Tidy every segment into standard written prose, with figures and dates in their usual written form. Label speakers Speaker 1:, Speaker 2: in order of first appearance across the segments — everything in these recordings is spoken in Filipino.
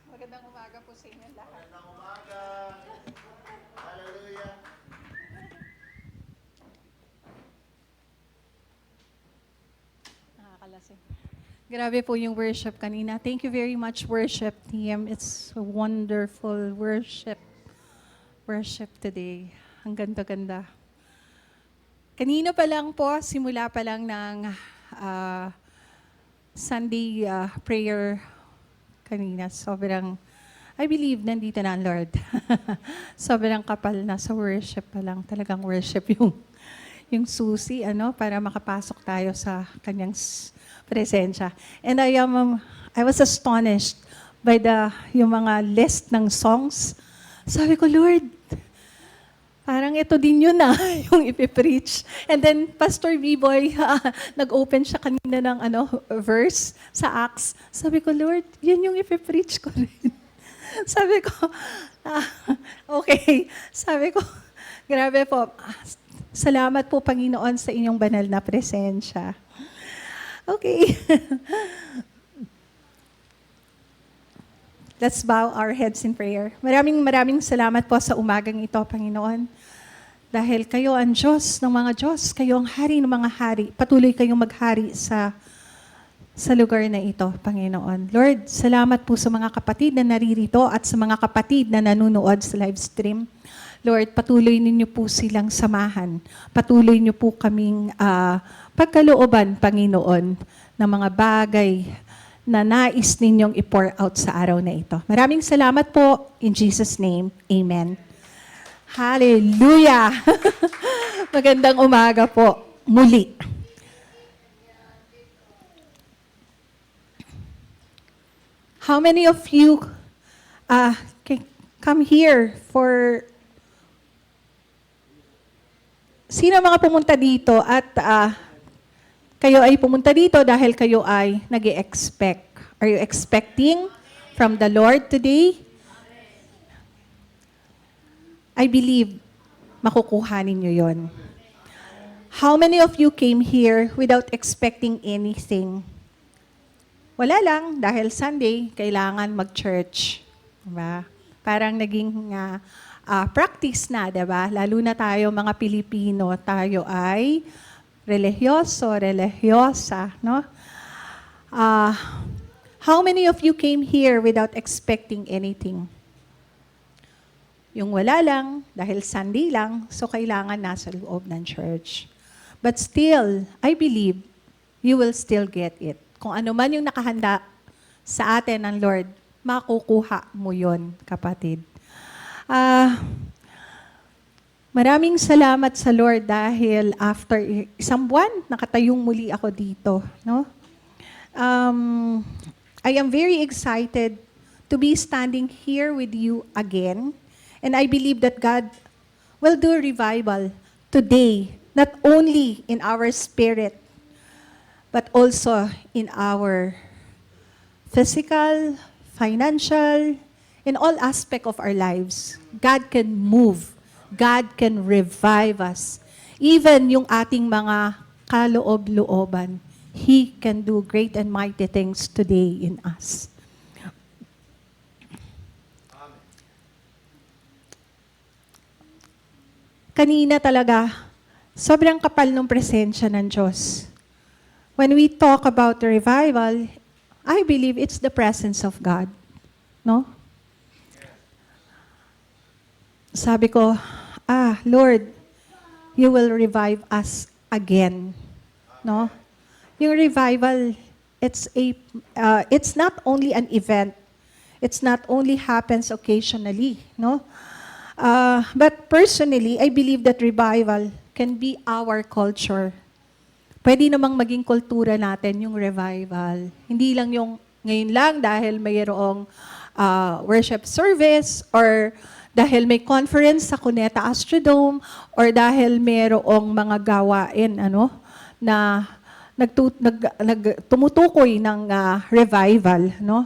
Speaker 1: Magandang umaga po sa inyo lahat.
Speaker 2: Magandang umaga. Hallelujah.
Speaker 1: Nakakalasing. Grabe po yung worship kanina. Thank you very much, worship team. It's a wonderful worship today. Ang ganda-ganda. Kanina pa lang po, simula pa lang ng Sunday prayer kanina. Sobrang, I believe, nandito na ang Lord. Sobrang kapal na sa worship pa lang. Talagang worship yung susi, para makapasok tayo sa kanyang presensya. And I was astonished by yung mga list ng songs. Sabi ko, Lord, parang ito din yun yung ipipreach. And then, Pastor B-Boy, nag-open siya kanina ng verse sa Acts. Sabi ko, Lord, yun yung ipipreach ko rin. Sabi ko, okay. Sabi ko, grabe po. Salamat po, Panginoon, sa inyong banal na presensya. Okay. Let's bow our heads in prayer. Maraming salamat po sa umagang ito, Panginoon. Dahil kayo ang Diyos ng mga Diyos, kayo ang hari ng mga hari. Patuloy kayong maghari sa lugar na ito, Panginoon. Lord, salamat po sa mga kapatid na naririto at sa mga kapatid na nanonood sa live stream. Lord, patuloy ninyo po silang samahan. Patuloy niyo po kaming pagkalooban, Panginoon, ng mga bagay na nais ninyong i-pour out sa araw na ito. Maraming salamat po. In Jesus' name, Amen. Hallelujah! Magandang umaga po. Muli. How many of you come here for... Sino mga pumunta dito at kayo ay pumunta dito dahil kayo ay nag-i-expect? Are you expecting from the Lord today? I believe makukuha ninyo yon. How many of you came here without expecting anything? Wala lang, dahil Sunday, kailangan mag-church. Diba? Parang naging practice na, diba? Lalo na tayo mga Pilipino, tayo ay religyosa, no? How many of you came here without expecting anything? Yung wala lang, dahil Sunday lang, so kailangan nasa loob ng church. But still, I believe, you will still get it. Kung ano man yung nakahanda sa atin ng Lord, makukuha mo yon, kapatid. Maraming salamat sa Lord dahil after isang buwan, nakatayong muli ako dito. No? I am very excited to be standing here with you again. And I believe that God will do a revival today, not only in our spirit, but also in our physical, financial, in all aspects of our lives. God can move. God can revive us. Even yung ating mga kaloob-looban, He can do great and mighty things today in us. Kanina talaga, sobrang kapal ng presensya ng Diyos. When we talk about the revival, I believe it's the presence of God. No? Sabi ko, Lord, you will revive us again. No? Yung revival, it's not only an event. It's not only happens occasionally, no? But personally, I believe that revival can be our culture. Pwede namang maging kultura natin yung revival. Hindi lang yung ngayon lang dahil mayroong worship service or dahil may conference sa Cuneta Astrodome or dahil mayroong mga gawain na tumutukoy ng revival, no?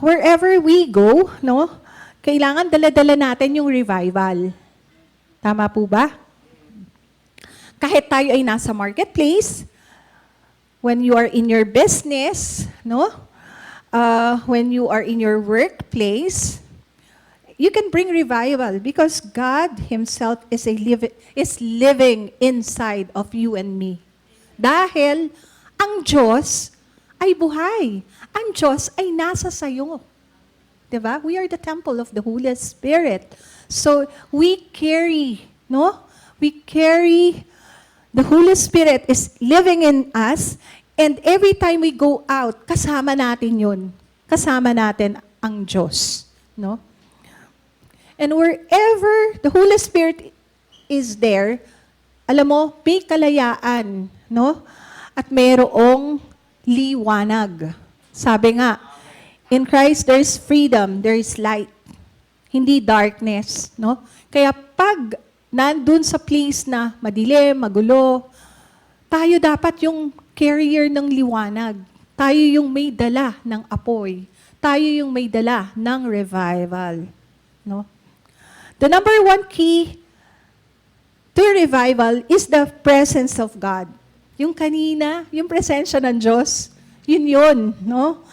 Speaker 1: Wherever we go, no? Kailangan dala-dala natin yung revival. Tama po ba? Kahit tayo ay nasa marketplace, when you are in your business, no? When you are in your workplace, you can bring revival because God Himself is living inside of you and me. Dahil ang Diyos ay buhay. Ang Diyos ay nasa sayo. Diba? We are the temple of the Holy Spirit. So, we carry, no? We carry, the Holy Spirit is living in us, and every time we go out, kasama natin yun. Kasama natin ang Diyos, no? And wherever the Holy Spirit is there, alam mo, may kalayaan, no? At mayroong liwanag. Sabi nga, in Christ there is freedom, there is light. Hindi darkness, no? Kaya pag nandun sa place na madilim, magulo, tayo dapat yung carrier ng liwanag. Tayo yung may dala ng apoy. Tayo yung may dala ng revival, no? The number one key to revival is the presence of God. Yung kanina, yung presensya ng Diyos, yun, no?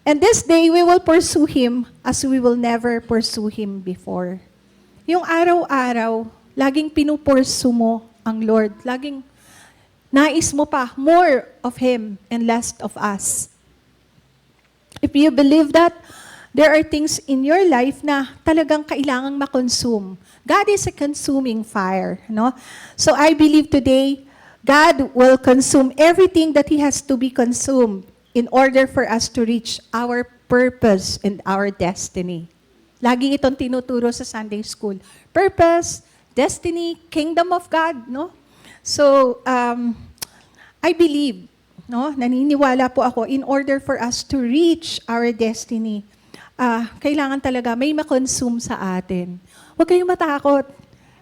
Speaker 1: And this day, we will pursue Him as we will never pursue Him before. Yung araw-araw, laging pinupursu mo ang Lord. Laging nais mo pa more of Him and less of us. If you believe that, there are things in your life na talagang kailangang makonsume. God is a consuming fire, no? So I believe today, God will consume everything that He has to be consumed in order for us to reach our purpose and our destiny. Lagi itong tinuturo sa Sunday School. Purpose, destiny, kingdom of God, no? So, I believe, no, naniniwala po ako, in order for us to reach our destiny, kailangan talaga may makonsume sa atin. Huwag kayong matakot.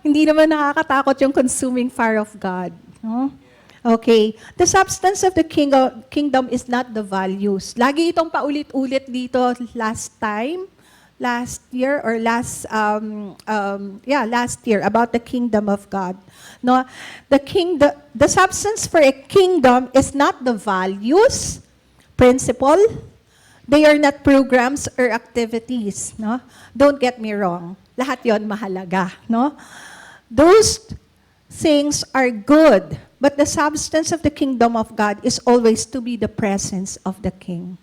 Speaker 1: Hindi naman nakakatakot yung consuming fire of God. No? Okay. The substance of the kingdom is not the values. Lagi itong paulit-ulit dito last year about the kingdom of God. No, the substance for a kingdom is not the values, principle. They are not programs or activities, no? Don't get me wrong. Lahat 'yon mahalaga, no? Those things are good, but the substance of the kingdom of God is always to be the presence of the King.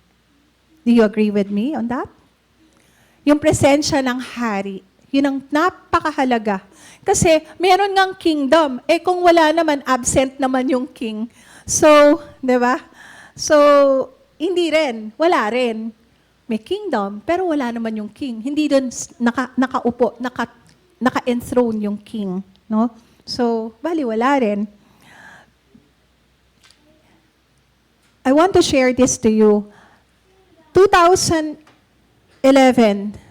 Speaker 1: Do you agree with me on that? Yung presensya ng hari, yun ang napakahalaga. Kasi meron ngang kingdom, kung wala naman, absent naman yung king. So, di ba? So, hindi rin, wala rin. May kingdom, pero wala naman yung king. Hindi doon nakaupo, naka-enthrone yung king. No? So, wala rin. I want to share this to you. 2011,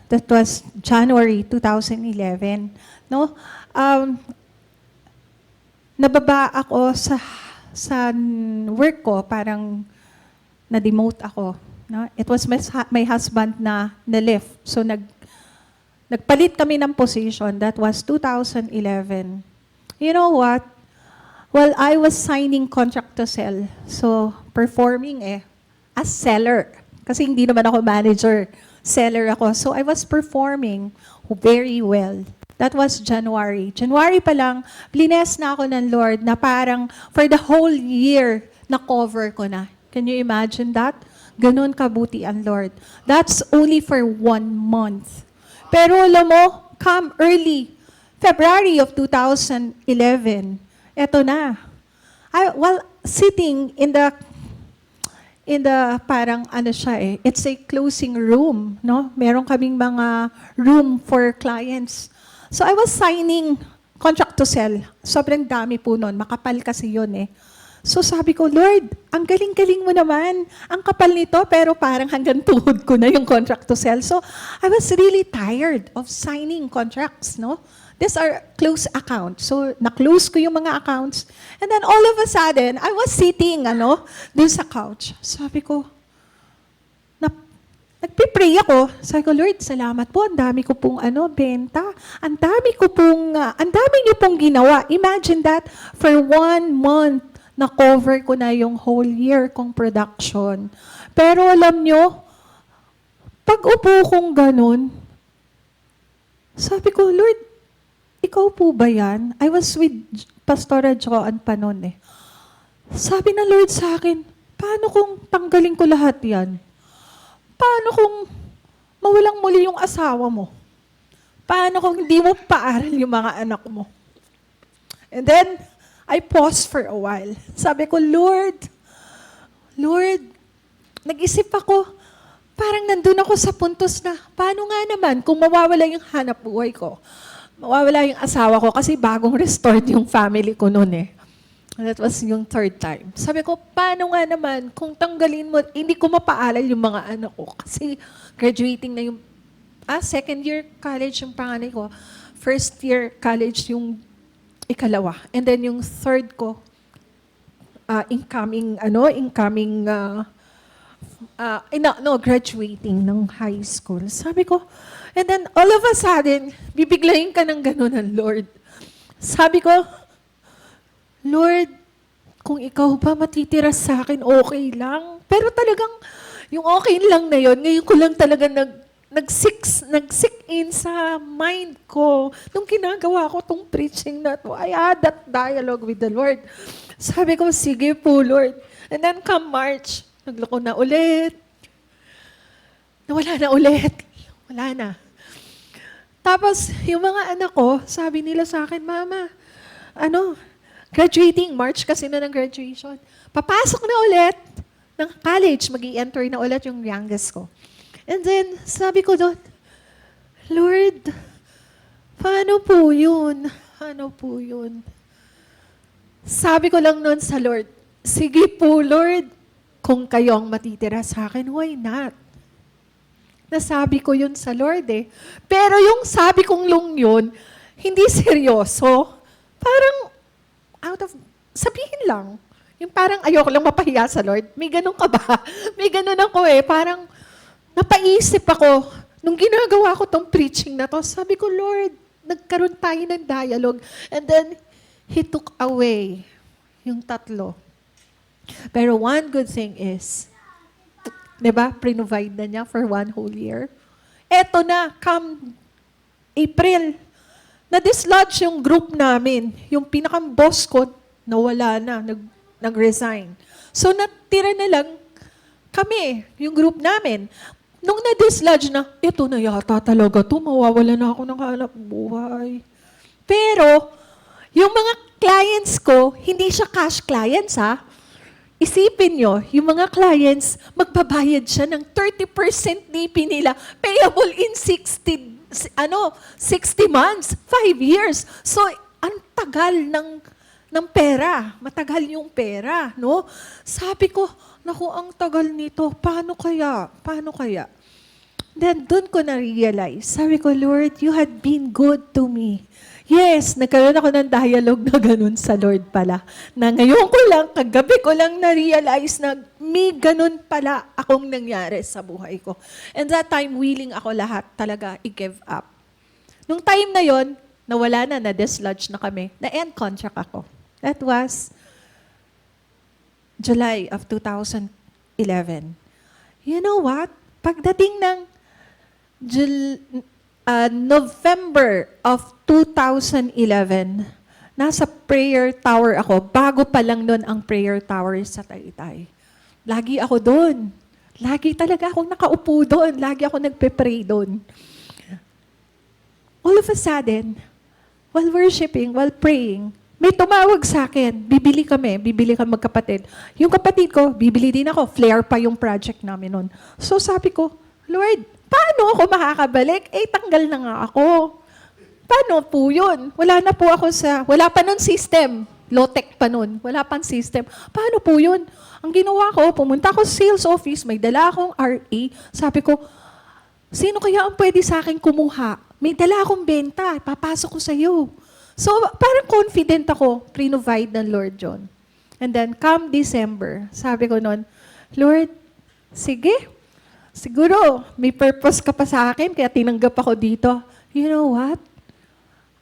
Speaker 1: that was January 2011, no? Nababa ako sa work ko, parang na-demote ako. No? It was my husband na na-left. So nagpalit kami ng position. That was 2011. You know what? Well, I was signing contract to sell. So performing as seller. Kasi hindi naman ako manager. Seller ako. So I was performing very well. That was January. January pa lang, blines na ako ng Lord na parang for the whole year, na-cover ko na. Can you imagine that? Ganon kabuti ang Lord. That's only for 1 month. Pero alam mo, come early February of 2011, eto na. While sitting in the parang it's a closing room, no? Meron kaming mga room for clients. So I was signing contract to sell. Sobrang dami po nun. Makapal kasi yun So sabi ko, Lord, ang galing-galing mo naman. Ang kapal nito, pero parang hanggang tuhod ko na yung contract to sell. So I was really tired of signing contracts, no? These are close accounts. So na-close ko yung mga accounts. And then all of a sudden, I was sitting, dun sa couch. Sabi ko, nagpipray ako. Sabi ko, Lord, salamat po. Ang dami ko pong benta. Ang dami ko pong, ang dami niyo pong ginawa. Imagine that, for 1 month, na-cover ko na yung whole year kong production. Pero alam nyo, pag upo kong ganun, sabi ko, Lord, ikaw po ba yan? I was with Pastora Joan pa noon eh. Sabi na Lord sa akin, paano kung tanggalin ko lahat yan? Paano kung mawalang muli yung asawa mo? Paano kung hindi mo paaral yung mga anak mo? And then, I paused for a while. Sabi ko, Lord, nag-isip ako, parang nandun ako sa puntos na, paano nga naman kung mawawala yung hanap buhay ko? Mawawala yung asawa ko kasi bagong restored yung family ko noon eh. That was yung 3rd time. Sabi ko, paano nga naman kung tanggalin mo, hindi ko mapaalal yung mga anak ko kasi graduating na yung, 2nd year college yung panganay ko, 1st year college yung ikalawa. And then yung 3rd ko, graduating ng high school. Sabi ko, and then all of a sudden, bibiglayin ka ng ganunan, Lord. Sabi ko, Lord, kung ikaw ba matitira sa akin, okay lang. Pero talagang, yung okay lang na yon, ngayon ko lang talaga nag-sink in sa mind ko. Nung ginagawa ko tong preaching na to, I had that dialogue with the Lord. Sabi ko, sige po, Lord. And then come March, nagloko na ulit. Nawala na ulit. Wala na. Tapos, yung mga anak ko, sabi nila sa akin, Mama, graduating, March kasi na ng graduation. Papasok na ulit ng college, mag-i-enter na ulit yung youngest ko. And then, sabi ko doon, Lord, paano po yun? Paano po yun? Sabi ko lang noon sa Lord, sige po, Lord, kung kayo ang matitira sa akin, why not? Nasabi ko yun sa Lord eh. Pero yung sabi kong yun, hindi seryoso. Parang, sabihin lang. Yung parang ayoko lang mapahiya sa Lord. May ganun ka ba? May ganun ako eh. Parang napaisip ako, nung ginagawa ko tong preaching na to, sabi ko, Lord, nagkaroon tayo ng dialogue. And then, He took away yung 3. Pero one good thing is, diba, pre-provide na niya for 1 whole year. Eto na, come April, na-dislodge yung group namin. Yung pinakang-boss ko, nawala na, nag-resign. So, natira na lang kami, yung group namin. Nung na-dislodge na, ito na yata talaga to, mawawala na ako ng hanap buhay. Pero, yung mga clients ko, hindi siya cash clients ha. Isipin nyo, yung mga clients, magbabayad siya ng 30% DP nila, payable in 60 months, 5 years. So, ang tagal ng pera. Matagal yung pera, no? Sabi ko, naku, ang tagal nito. Paano kaya? Paano kaya? Then, doon ko na-realize. Sabi ko, Lord, you had been good to me. Yes, nagkaroon ako ng dialogue na ganun sa Lord pala. Na ngayon ko lang, kagabi ko lang na-realize na may ganun pala akong nangyari sa buhay ko. And that time, willing ako lahat talaga i-give up. Nung time na yon, nawala na-dislodge na kami. Na-end contract ako. That was July of 2011. You know what? Pagdating ng November of 2011, nasa prayer tower ako. Bago pa lang nun ang prayer tower sa Taytay. Lagi ako doon. Lagi talaga akong nakaupo doon. Lagi ako nagpe-pray doon. All of a sudden, while worshiping, while praying, may tumawag sa akin. Bibili kami magkapatid. Yung kapatid ko, bibili din ako. Flare pa yung project namin nun. So sabi ko, Lord, paano ako makakabalik? Tanggal na nga ako. Paano po yun? Wala pa nun system. Low-tech pa nun. Wala pang system. Paano po yun? Ang ginawa ko, pumunta ako sa sales office, may dala akong RA. Sabi ko, sino kaya ang pwede sa akin kumuha? May dala akong benta, papasok ko sa iyo. So, parang confident ako, pre-provide ng Lord John. And then, come December, sabi ko noon, Lord, sige, Siguro, may purpose ka pa sa akin, kaya tinanggap ako dito. You know what?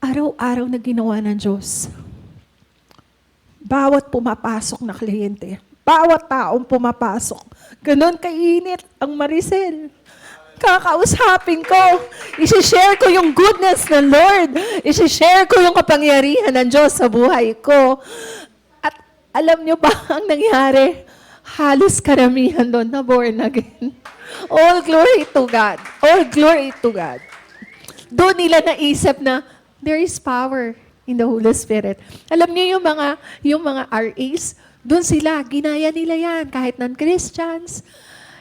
Speaker 1: Araw-araw na ginawa ng Diyos. Bawat pumapasok na kliyente, bawat taong pumapasok, ganon kainit ang Maricel. Kakausapin ko, isi-share ko yung goodness ng Lord, isi-share ko yung kapangyarihan ng Diyos sa buhay ko. At alam nyo ba ang nangyari? Halos karamihan doon na born again. All glory to God. All glory to God. Doon nila naisip na there is power in the Holy Spirit. Alam niyo yung mga RAs, doon sila, ginaya nila yan, kahit non-Christians.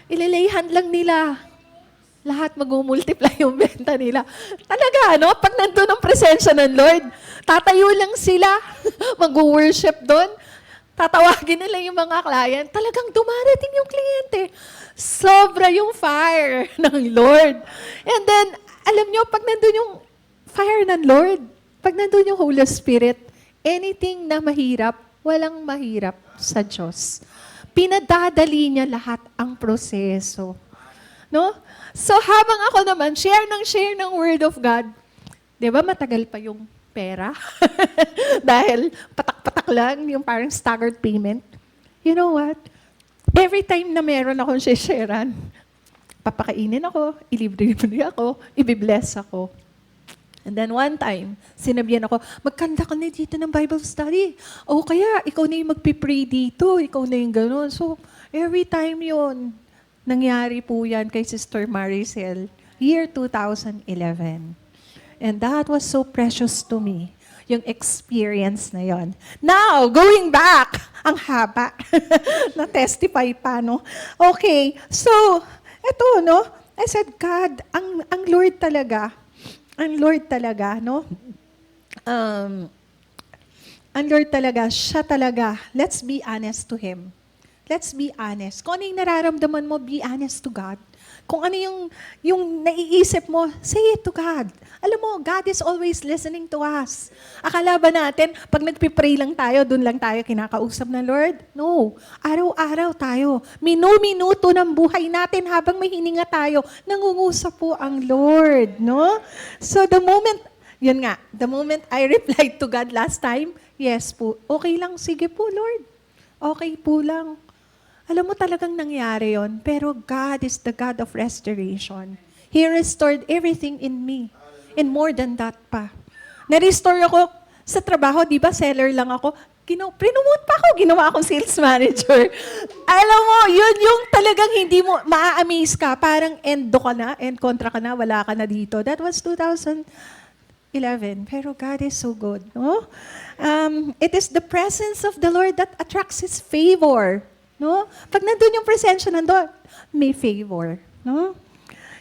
Speaker 1: Ililayhan lang nila. Lahat mag-multiply yung benta nila. Talaga, no? Pag nandun ang presensya ng Lord, tatayo lang sila, mag-worship doon, tatawagin nila yung mga client, talagang dumarating yung kliyente. Sobra yung fire ng Lord. And then, alam nyo, pag nandun yung fire ng Lord, pag nandun yung Holy Spirit, anything na mahirap, walang mahirap sa Diyos. Pinadadali niya lahat ang proseso. No? So, habang ako naman, share ng Word of God, di ba matagal pa yung pera? Dahil patak-patak lang, yung parang staggered payment. You know what? Every time na meron akong sharean, papakainin ako, ilibre-libre ako, ibibless ako. And then one time, sinabihan ako, magkanda ka na dito ng Bible study. O kaya, ikaw na yung magpipray dito, ikaw na yung gano'n. So, every time yun, nangyari po yan kay Sister Maricel, year 2011. And that was so precious to me, yung experience na yon. Now, going back, ang haba, na-testify pa, no? Okay, so, eto, no? I said, God, ang Lord talaga, no? Ang Lord talaga, siya talaga. Let's be honest to Him. Let's be honest. Kung ano yung nararamdaman mo, be honest to God. Kung ano yung naiisip mo, say it to God. Alam mo, God is always listening to us. Akala ba natin, pag nagpipray lang tayo, dun lang tayo kinakausap ng Lord? No. Araw-araw tayo. Minu-minuto ng buhay natin habang may hininga tayo, nangungusap po ang Lord. No? So the moment I replied to God last time, yes po, okay lang, sige po Lord. Okay po lang. Alam mo talagang nangyari yon, pero God is the God of restoration. He restored everything in me. And more than that pa. Na-restore ako sa trabaho, di ba, seller lang ako. Prinomote pa ako, ginawa akong sales manager. Alam mo, yun yung talagang hindi mo, maa-amaze ka, parang end kontra ka na, wala ka na dito. That was 2011. Pero God is so good, no? It is the presence of the Lord that attracts His favor. No? Pag nandun yung presensya nandun, may favor. No?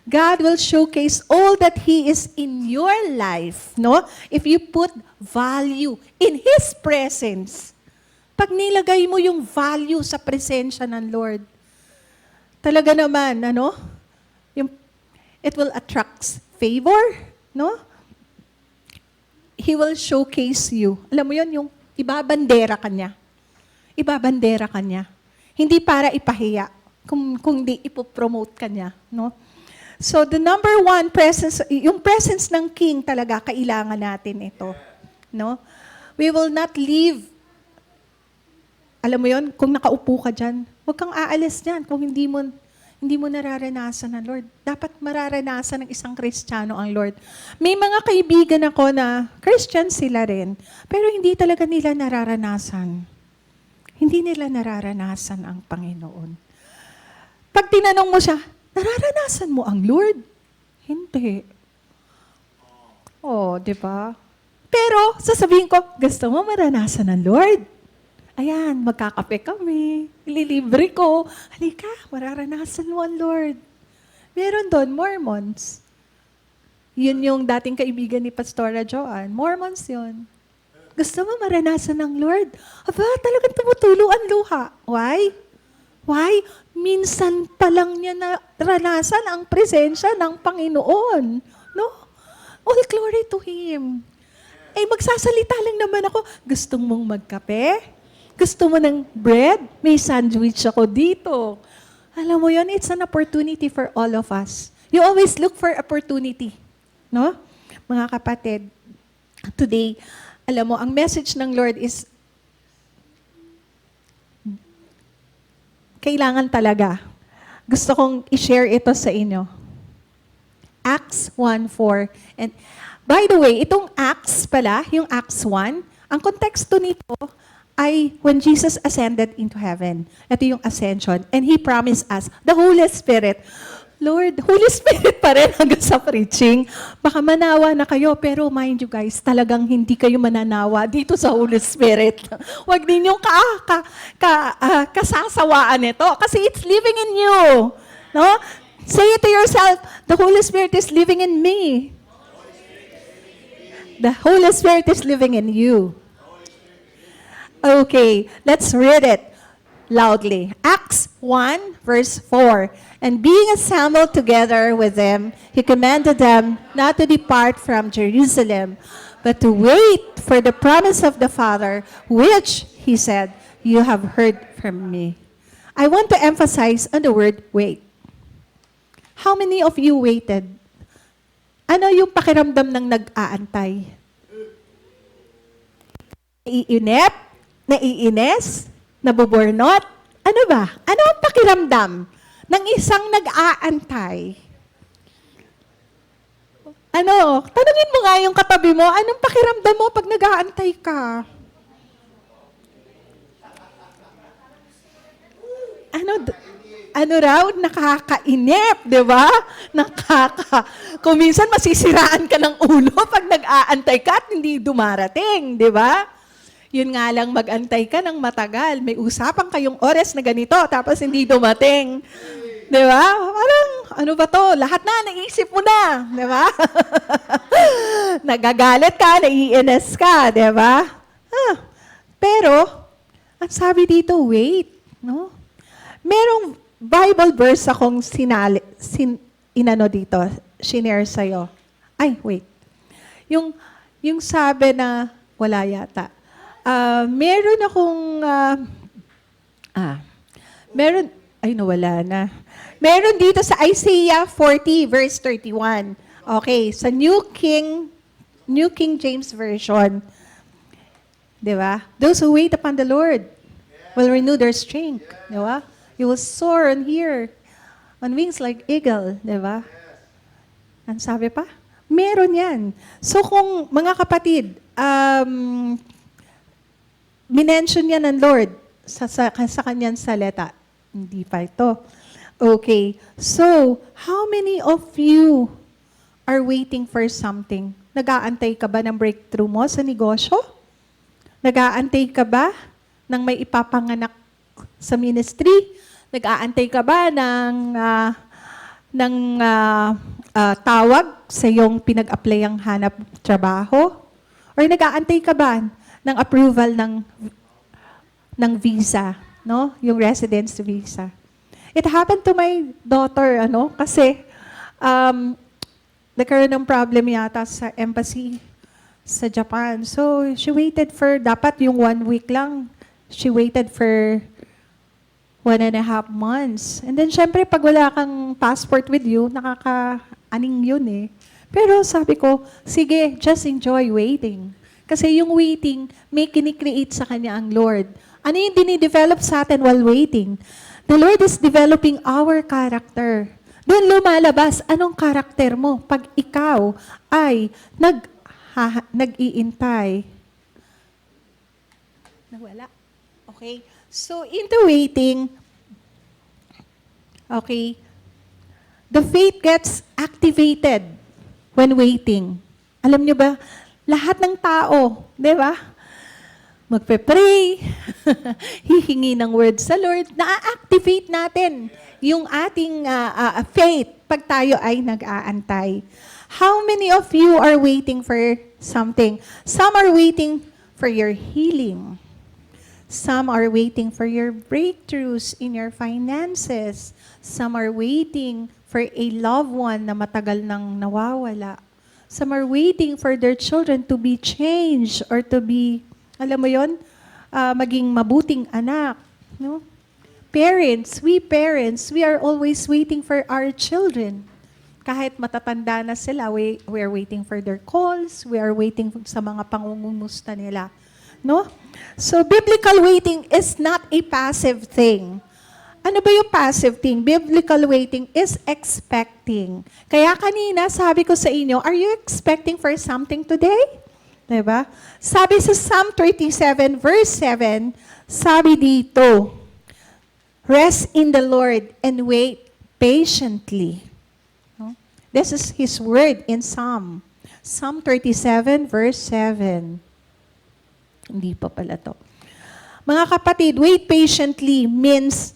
Speaker 1: God will showcase all that He is in your life. No? If you put value in His presence. Pag nilagay mo yung value sa presensya ng Lord, talaga naman, it will attract favor. No? He will showcase you. Alam mo yun, yung ibabandera ka niya. Ibabandera ka niya. Hindi para ipahiya, kung di ipopromote ka niya. No? So the number one presence, yung presence ng King talaga, kailangan natin ito. No? We will not leave. Alam mo yon, kung nakaupo ka dyan, huwag kang aalis dyan kung hindi mo nararanasan ng Lord. Dapat mararanasan ng isang Kristiyano ang Lord. May mga kaibigan ako na Christian sila rin, pero hindi talaga nila nararanasan. Hindi nila nararanasan ang Panginoon. Pag tinanong mo siya, nararanasan mo ang Lord? Hindi. Oh, di ba? Pero, sasabihin ko, gusto mo maranasan ng Lord? Ayan, magkakape kami, ililibre ko. Halika, mararanasan mo ang Lord. Meron doon, Mormons. Yun yung dating kaibigan ni Pastora Joanne. Mormons yun. Gusto mo maranasan ng Lord? Aba, talagang tumutulo ang luha. Why? Why? Minsan pa lang niya naranasan ang presensya ng Panginoon. No? All glory to Him. Magsasalita lang naman ako. Gusto mong magkape? Gusto mo ng bread? May sandwich ako dito. Alam mo yon, it's an opportunity for all of us. You always look for opportunity. No? Mga kapatid, today, alam mo, ang message ng Lord is, kailangan talaga. Gusto kong i-share ito sa inyo. Acts 1:4. And by the way, itong Acts pala, yung Acts 1, ang konteksto nito ay when Jesus ascended into heaven. Ito yung ascension. And He promised us the Holy Spirit. Lord, Holy Spirit pa rin hanggang sa preaching. Baka manawa na kayo, pero mind you guys, talagang hindi kayo mananawa dito sa Holy Spirit. Huwag ninyong kasasawaan ito kasi it's living in you. No? Say it to yourself, the Holy Spirit is living in me. The Holy Spirit is living in you. Okay, let's read it loudly. Acts 1, verse 4. And being assembled together with them, He commanded them not to depart from Jerusalem, but to wait for the promise of the Father, which, He said, you have heard from me. I want to emphasize on the word wait. How many of you waited? Ano yung pakiramdam ng nag-aantay? Naiinip? Naiinis? Nabuburnot? Ano ba? Ano ang pakiramdam ng isang nag-aantay? Ano? Tanungin mo nga yung katabi mo, anong pakiramdam mo pag nag-aantay ka? Ano raw? Nakakainip, di ba? Kung minsan masisiraan ka ng ulo pag nag-aantay ka at hindi dumarating, di ba? Yun nga lang, mag-antay ka ng matagal. May usapan kayong oras na ganito, tapos hindi dumating. Di ba? Parang, ano ba to? Lahat na, naisip mo na. Di ba? Nagagalit ka, naiinis ka. Di ba? Pero, ang sabi dito, wait. No? Merong Bible verse akong inano dito, shinare sa'yo. Ay, wait. Yung sabi na, wala yata. Meron akong, nawala na. Meron dito sa Isaiah 40, verse 31. Okay, sa New King James Version. Di ba? Those who wait upon the Lord will renew their strength. Di ba? You will soar on wings like eagle. Di ba? Ang sabi pa? Meron yan. So kung, mga kapatid, minention niya ng Lord sa kanyang salita. Hindi pa ito. Okay. So, how many of you are waiting for something? Nag-aantay ka ba ng breakthrough mo sa negosyo? Nag-aantay ka ba ng may ipapanganak sa ministry? Nag-aantay ka ba ng tawag sa iyong pinag-applyang hanap trabaho? Or nag-aantay ka ba ng approval ng visa, no? Yung residence visa. It happened to my daughter, kasi nagkaroon ng problem yata sa embassy sa Japan. So, she waited dapat yung 1 week lang, she waited for 1.5 months. And then, syempre, pag wala kang passport with you, nakaka-aning yun eh. Pero sabi ko, sige, just enjoy waiting. Kasi yung waiting, may kinikreate sa kanya ang Lord. Ano yung dinidevelop sa atin while waiting? The Lord is developing our character. Doon lumalabas, anong karakter mo pag ikaw ay nag-iintay. Nawala. Okay. So, in the waiting, okay, the faith gets activated when waiting. Alam nyo ba, lahat ng tao, di ba? Magpe-pray, hihingi ng word sa Lord, na-activate natin yung ating faith pag tayo ay nag-aantay. How many of you are waiting for something? Some are waiting for your healing. Some are waiting for your breakthroughs in your finances. Some are waiting for a loved one na matagal nang nawawala. Some are waiting for their children to be changed or to be, alam mo yon, maging mabuting anak. No? parents, we are always waiting for our children. Kahit matatanda na sila, we are waiting for their calls, we are waiting sa mga pangungumusta nila. No? So, biblical waiting is not a passive thing. Ano ba yung passive thing? Biblical waiting is expecting. Kaya kanina, sabi ko sa inyo, are you expecting for something today? Diba? Sabi sa Psalm 37, verse 7, sabi dito, rest in the Lord and wait patiently. No? This is His word in Psalm. Psalm 37, verse 7. Hindi pa pala to. Mga kapatid, wait patiently means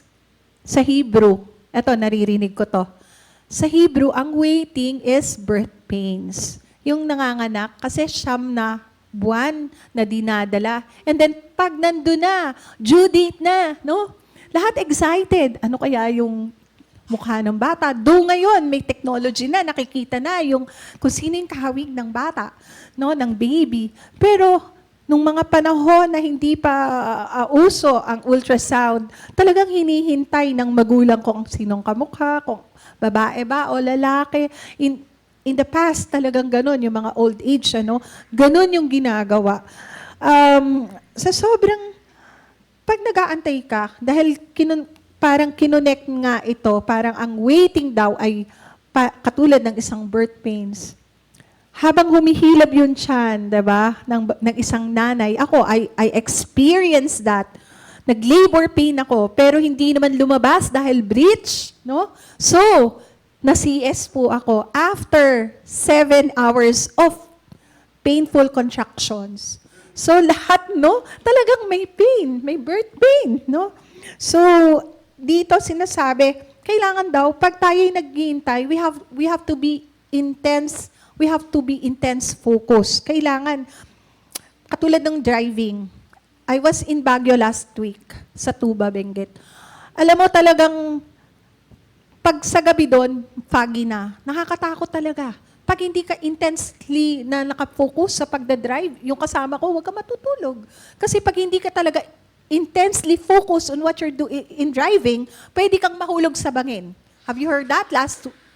Speaker 1: sa Hebrew, eto, naririnig ko to. Sa Hebrew, ang waiting is birth pains. Yung nanganganak, kasi siyam na buwan na dinadala. And then, pag nandun na, due date na, no? Lahat excited. Ano kaya yung mukha ng bata? Do ngayon, may technology na, nakikita na yung kung sino yung kahawig ng bata, no? Ng baby. Pero, nung mga panahon na hindi pa uso ang ultrasound, talagang hinihintay ng magulang kung sinong kamukha, kung babae ba o lalaki. In the past, talagang ganun, yung mga old age, ano, ganun yung ginagawa. Sa sobrang, pag nag-aantay ka, dahil parang kinonect nga ito, parang ang waiting daw ay katulad ng isang birth pains. Habang humihilab yung tiyan, diba, ng isang nanay, ako, I experienced that. Nag-labor pain ako, pero hindi naman lumabas dahil breech, no? So, na-CS po ako after 7 hours of painful contractions. So, lahat, no? Talagang may pain, may birth pain, no? So, dito sinasabi, kailangan daw, pag tayo'y naghihintay, we have to be intense. We have to be intense focus. Kailangan, katulad ng driving. I was in Baguio last week, sa Tuba, Benguet. Alam mo talagang, pag sa gabi doon, foggy na. Nakakatakot talaga. Pag hindi ka intensely na nakafocus sa pagdadrive, yung kasama ko, huwag ka matutulog. Kasi pag hindi ka talaga intensely focused on what you're doing in driving, pwede kang mahulog sa bangin. Have you heard that?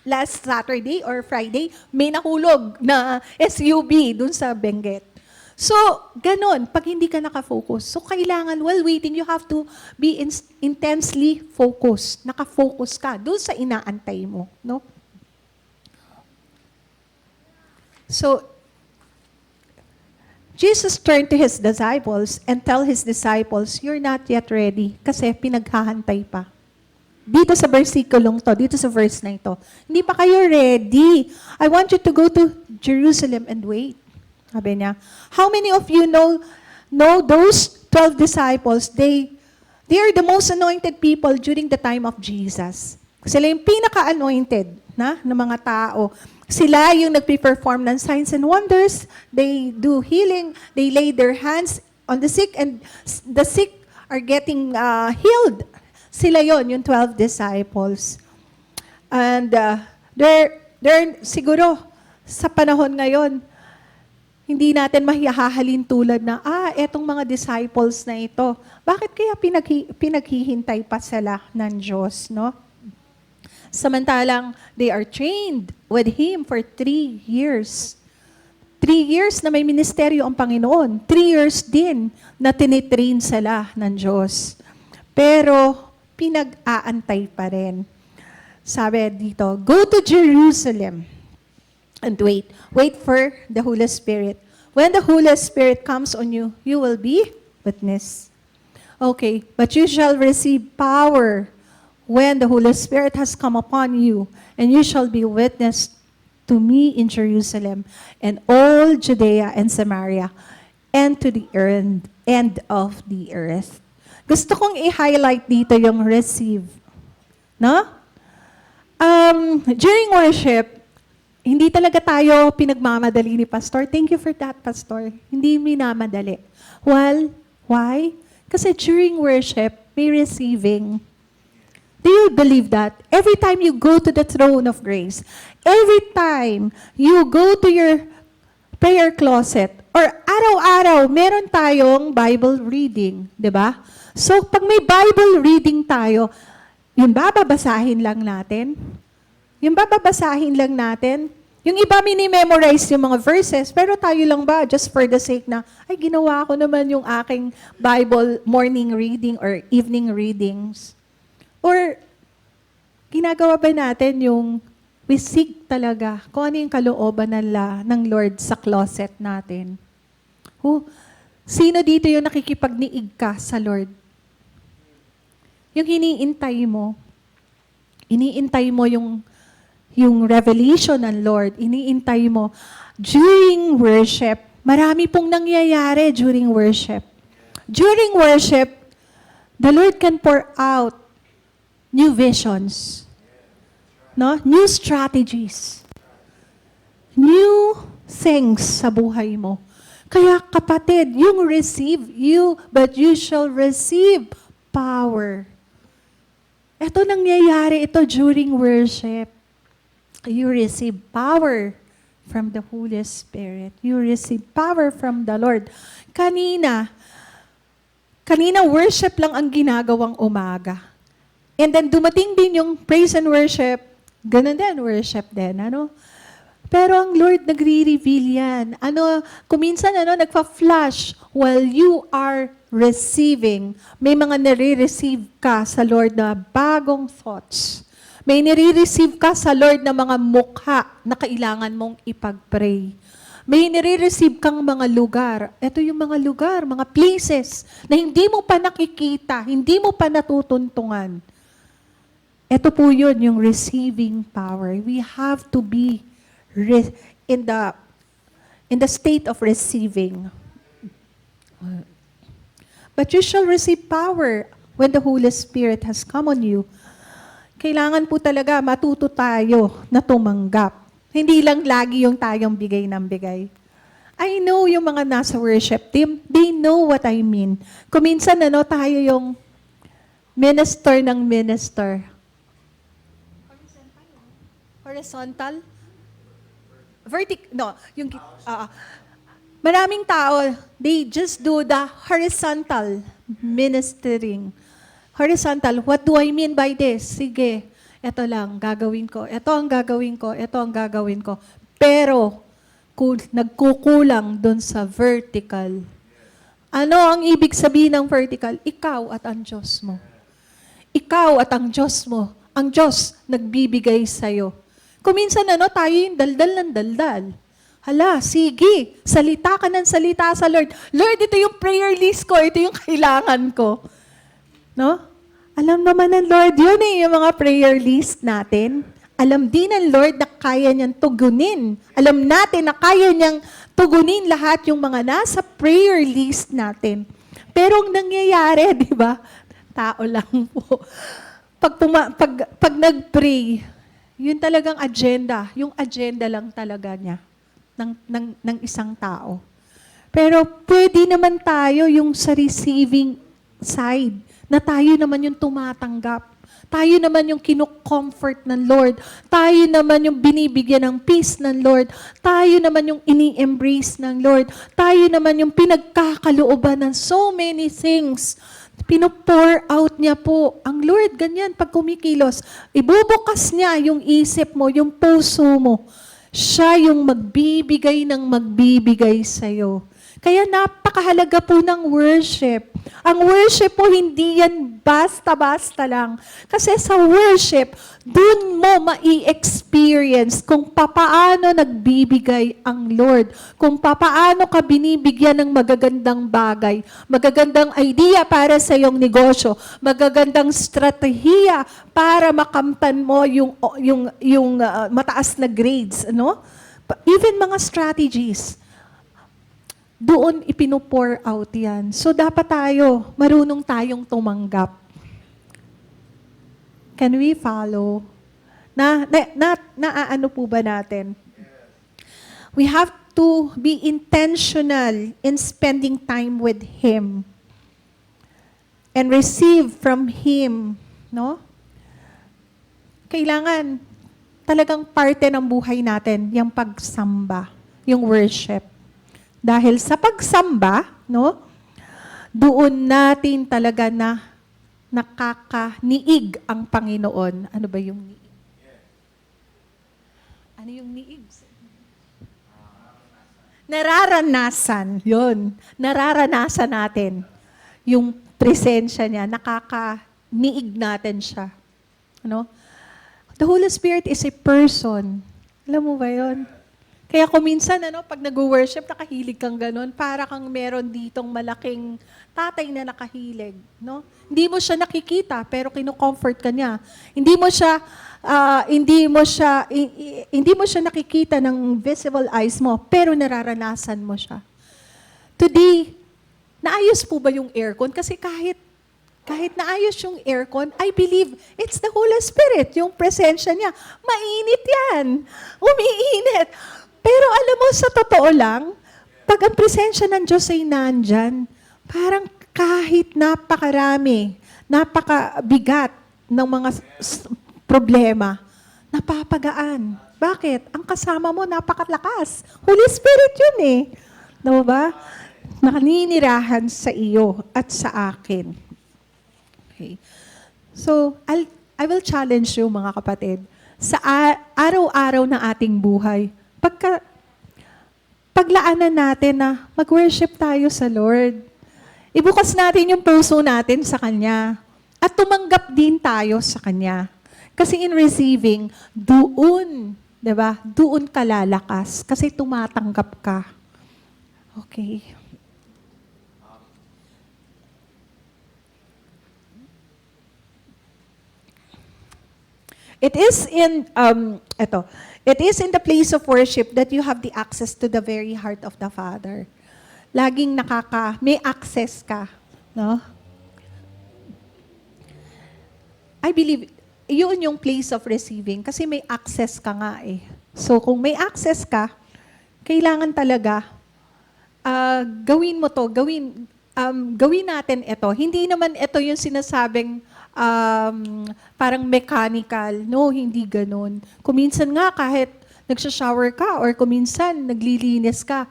Speaker 1: Last Saturday or Friday, may nahulog na SUV dun sa Benguet. So, ganon, pag hindi ka nakafocus. So, kailangan, while waiting, you have to be intensely focused. Nakafocus ka dun sa inaantay mo. No? So, Jesus turned to His disciples and tell His disciples, you're not yet ready kasi pinaghahantay pa. Dito sa versikulong to, dito sa verse na ito, hindi pa kayo ready. I want you to go to Jerusalem and wait. Sabi niya, how many of you know those 12 disciples, they are the most anointed people during the time of Jesus. Sila yung pinaka-anointed na mga tao. Sila yung nagpe-perform ng signs and wonders. They do healing. They lay their hands on the sick and the sick are getting healed. Sila yon, yung 12 disciples. And they're siguro sa panahon ngayon, hindi natin mahihahalin tulad na, etong mga disciples na ito, bakit kaya pinaghihintay pa sila ng Diyos, no? Samantalang, they are trained with Him for 3 years. 3 years na may ministeryo ang Panginoon. 3 years din na tinitrain sila ng Diyos. Pero, pinag-aantay pa rin. Sabi dito, go to Jerusalem and wait. Wait for the Holy Spirit. When the Holy Spirit comes on you, you will be witness. Okay, but you shall receive power when the Holy Spirit has come upon you, and you shall be witness to me in Jerusalem and all Judea and Samaria and to the end of the earth. Gusto kong i-highlight dito yung receive. No? During worship, hindi talaga tayo pinagmamadali ni Pastor. Thank you for that, Pastor. Hindi minamadali. Well, why? Kasi during worship, may receiving. Do you believe that? Every time you go to the throne of grace, every time you go to your prayer closet, or araw-araw, meron tayong Bible reading, di ba? So, pag may Bible reading tayo, yung bababasahin lang natin. Yung bababasahin lang natin. Yung iba mini-memorize yung mga verses, pero tayo lang ba, just for the sake na, ay, ginawa ko naman yung aking Bible morning reading or evening readings. Or, ginagawa ba natin yung we seek talaga kung ano yung kalooban ng Lord sa closet natin? Sino dito yung nakikipagniig ka sa Lord? Yung iniintay mo yung revelation ng Lord, iniintay mo. During worship, marami pong nangyayari during worship. During worship, the Lord can pour out new visions, no? New strategies, new things sa buhay mo. Kaya kapatid, but you shall receive power. Ito nangyayari ito during worship. You receive power from the Holy Spirit. You receive power from the Lord. Kanina worship lang ang ginagawang umaga. And then dumating din yung praise and worship. Ganun din, worship din. Pero ang Lord nagre-reveal yan. Kuminsan nagpa-flash while you are receiving. May mga nare-receive ka sa Lord na bagong thoughts. May nire-receive ka sa Lord na mga mukha na kailangan mong ipag-pray. May nire-receive kang mga lugar. Ito yung mga lugar, mga places na hindi mo pa nakikita, hindi mo pa natutuntungan. Ito po yun, yung receiving power. We have to be in the state of receiving. But you shall receive power when the Holy Spirit has come on you. Kailangan po talaga matuto tayo na tumanggap. Hindi lang lagi yung tayong bigay ng bigay. I know yung mga nasa worship team, they know what I mean. Kuminsan tayo yung minister ng minister. Horizontal? Maraming tao, they just do the horizontal ministering. Horizontal, what do I mean by this? Sige, ito lang, gagawin ko. Ito ang gagawin ko. Ito ang gagawin ko. Pero, nagkukulang dun sa vertical. Ano ang ibig sabihin ng vertical? Ikaw at ang Diyos mo. Ikaw at ang Diyos mo. Ang Diyos nagbibigay sa'yo. Kuminsan tayo yung daldal ng daldal. Hala, sige, salita ka ng salita sa Lord. Lord, ito yung prayer list ko. Ito yung kailangan ko. No? Alam naman ng Lord yun yung mga prayer list natin. Alam din ng Lord na kaya niyang tugunin. Alam natin na kaya niyang tugunin lahat yung mga nasa prayer list natin. Pero ang nangyayari, di ba? Tao lang po. Pag nag-pray, yun talagang agenda. Yung agenda lang talaga niya ng isang tao. Pero pwede naman tayo yung sa receiving side, na tayo naman yung tumatanggap. Tayo naman yung kino-comfort ng Lord. Tayo naman yung binibigyan ng peace ng Lord. Tayo naman yung ini-embrace ng Lord. Tayo naman yung pinagkakalooban ng so many things. Pino-pour out niya po. Ang Lord, ganyan, pag kumikilos, ibubukas niya yung isip mo, yung puso mo. Siya yung magbibigay sa'yo. Kaya napakahalaga po ng worship. Ang worship po, hindi yan basta-basta lang. Kasi sa worship, dun mo mai-experience kung papaano nagbibigay ang Lord. Kung papaano ka binibigyan ng magagandang bagay, magagandang idea para sa iyong negosyo, magagandang strategiya para makamtan mo yung mataas na grades. Even mga strategies. Doon ipino-pour out yan. So dapat marunong tayong tumanggap. Can we follow? Naano po ba natin? We have to be intentional in spending time with Him and receive from Him. No? Kailangan talagang parte ng buhay natin, yung pagsamba, yung worship. Dahil sa pagsamba, no, doon natin talaga na nakakaniig ang Panginoon. Ano ba yung niig? Ano yung niig? Nararanasan. Yun. Nararanasan natin yung presensya niya. Nakakaniig natin siya. Ano? The Holy Spirit is a person. Alam mo ba yun? Kaya kung minsan, pag nag-worship, nakahilig kang ganun, para kang meron ditong malaking tatay na nakahilig. No? Hindi mo siya nakikita, pero kino-comfort ka niya. Hindi mo siya nakikita ng visible eyes mo, pero nararanasan mo siya. Today, naayos po ba yung aircon? Kasi kahit naayos yung aircon, I believe it's the Holy Spirit, yung presensya niya. Mainit yan. Umiinit. Pero alam mo, sa totoo lang, pag ang presensya ng Diyos ay nandyan, parang kahit napakabigat ng mga problema, napapagaan. Bakit? Ang kasama mo napakalakas. Holy Spirit yun eh. Diba ba? Nakaninirahan sa iyo at sa akin. Okay. So, I will challenge you mga kapatid, sa araw-araw ng ating buhay, paglaanan natin na mag-worship tayo sa Lord. Ibukas natin yung puso natin sa Kanya. At tumanggap din tayo sa Kanya. Kasi in receiving, doon, diba? Doon ka lalakas. Kasi tumatanggap ka. Okay. It is in the place of worship that you have the access to the very heart of the Father. Laging may access ka, no? I believe, yun yung place of receiving kasi may access ka nga eh. So, kung may access ka, kailangan talaga, gawin mo to, gawin natin ito. Hindi naman ito yung sinasabing, parang mechanical. No, hindi ganun. Kuminsan nga kahit nagsha-shower ka or kuminsan naglilinis ka,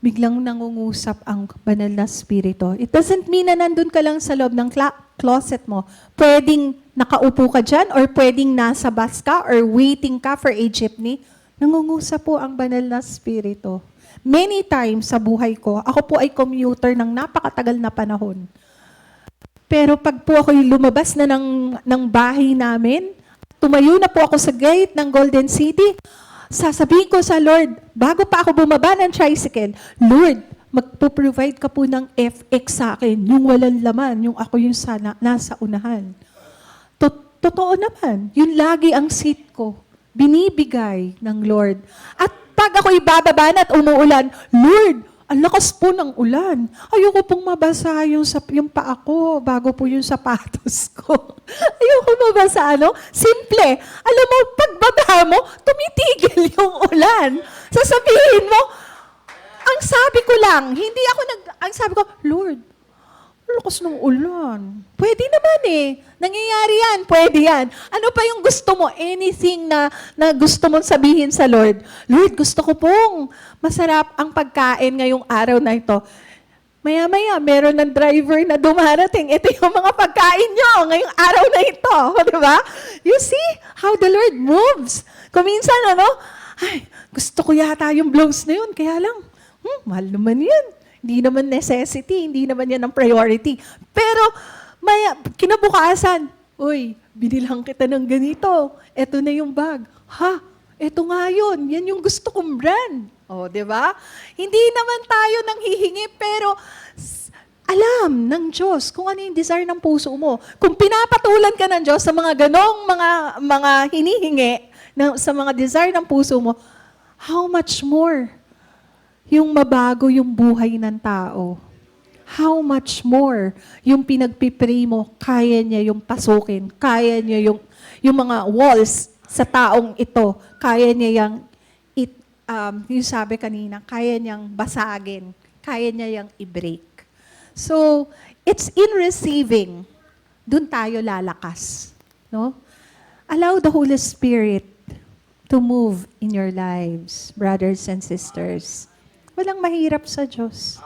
Speaker 1: biglang nangungusap ang banal na spirito. It doesn't mean na nandun ka lang sa loob ng closet mo. Pwedeng nakaupo ka dyan or pwedeng nasa bus ka or waiting ka for a jeepney. Nangungusap po ang banal na spirito. Many times sa buhay ko, ako po ay commuter ng napakatagal na panahon. Pero pag po ako'y lumabas na ng bahay namin, tumayo na po ako sa gate ng Golden City, sasabihin ko sa Lord, bago pa ako bumaba ng tricycle, Lord, magpo-provide ka po ng FX sa akin, yung walang laman, yung ako yung nasa unahan. Totoo naman, yun lagi ang seat ko, binibigay ng Lord. At pag ako'y bababa na at umuulan, Lord, ang lakas po ng ulan. Ayoko pong mabasa yung paa ko bago po yung sapatos ko. Ayoko mabasa, Simple. Alam mo, pagbaba mo, tumitigil yung ulan. Sasabihin mo, ang sabi ko lang, ang sabi ko, Lord, lakas ng ulan. Pwede naman eh. Nangyayari yan. Pwede yan. Ano pa yung gusto mo? Anything na gusto mong sabihin sa Lord. Lord, gusto ko pong masarap ang pagkain ngayong araw na ito. Maya-maya, meron ng driver na dumarating. Ito yung mga pagkain nyo ngayong araw na ito. Di ba? You see how the Lord moves. Kuminsan, ay, gusto ko yata yung blouse na yun. Kaya lang, mahal naman yan. Hindi naman necessity, hindi naman yan ang priority. Pero, kinabukasan, uy, binilhan kita ng ganito. Ito na yung bag. Ha? Ito nga yun. Yan yung gusto kong brand. O, di ba? Hindi naman tayo nang hihingi, pero alam ng Diyos kung ano yung desire ng puso mo. Kung pinapatulan ka ng Diyos sa mga ganong mga hinihingi, sa mga desire ng puso mo, how much more yung mabago yung buhay ng tao. How much more yung pinagpipray mo, kaya niya yung pasukin, kaya niya yung mga walls sa taong ito, kaya niya yung sabi kanina, kaya niyang basagin, kaya niya yung i-break. So, it's in receiving, dun tayo lalakas. No? Allow the Holy Spirit to move in your lives, brothers and sisters. Walang mahirap sa Diyos.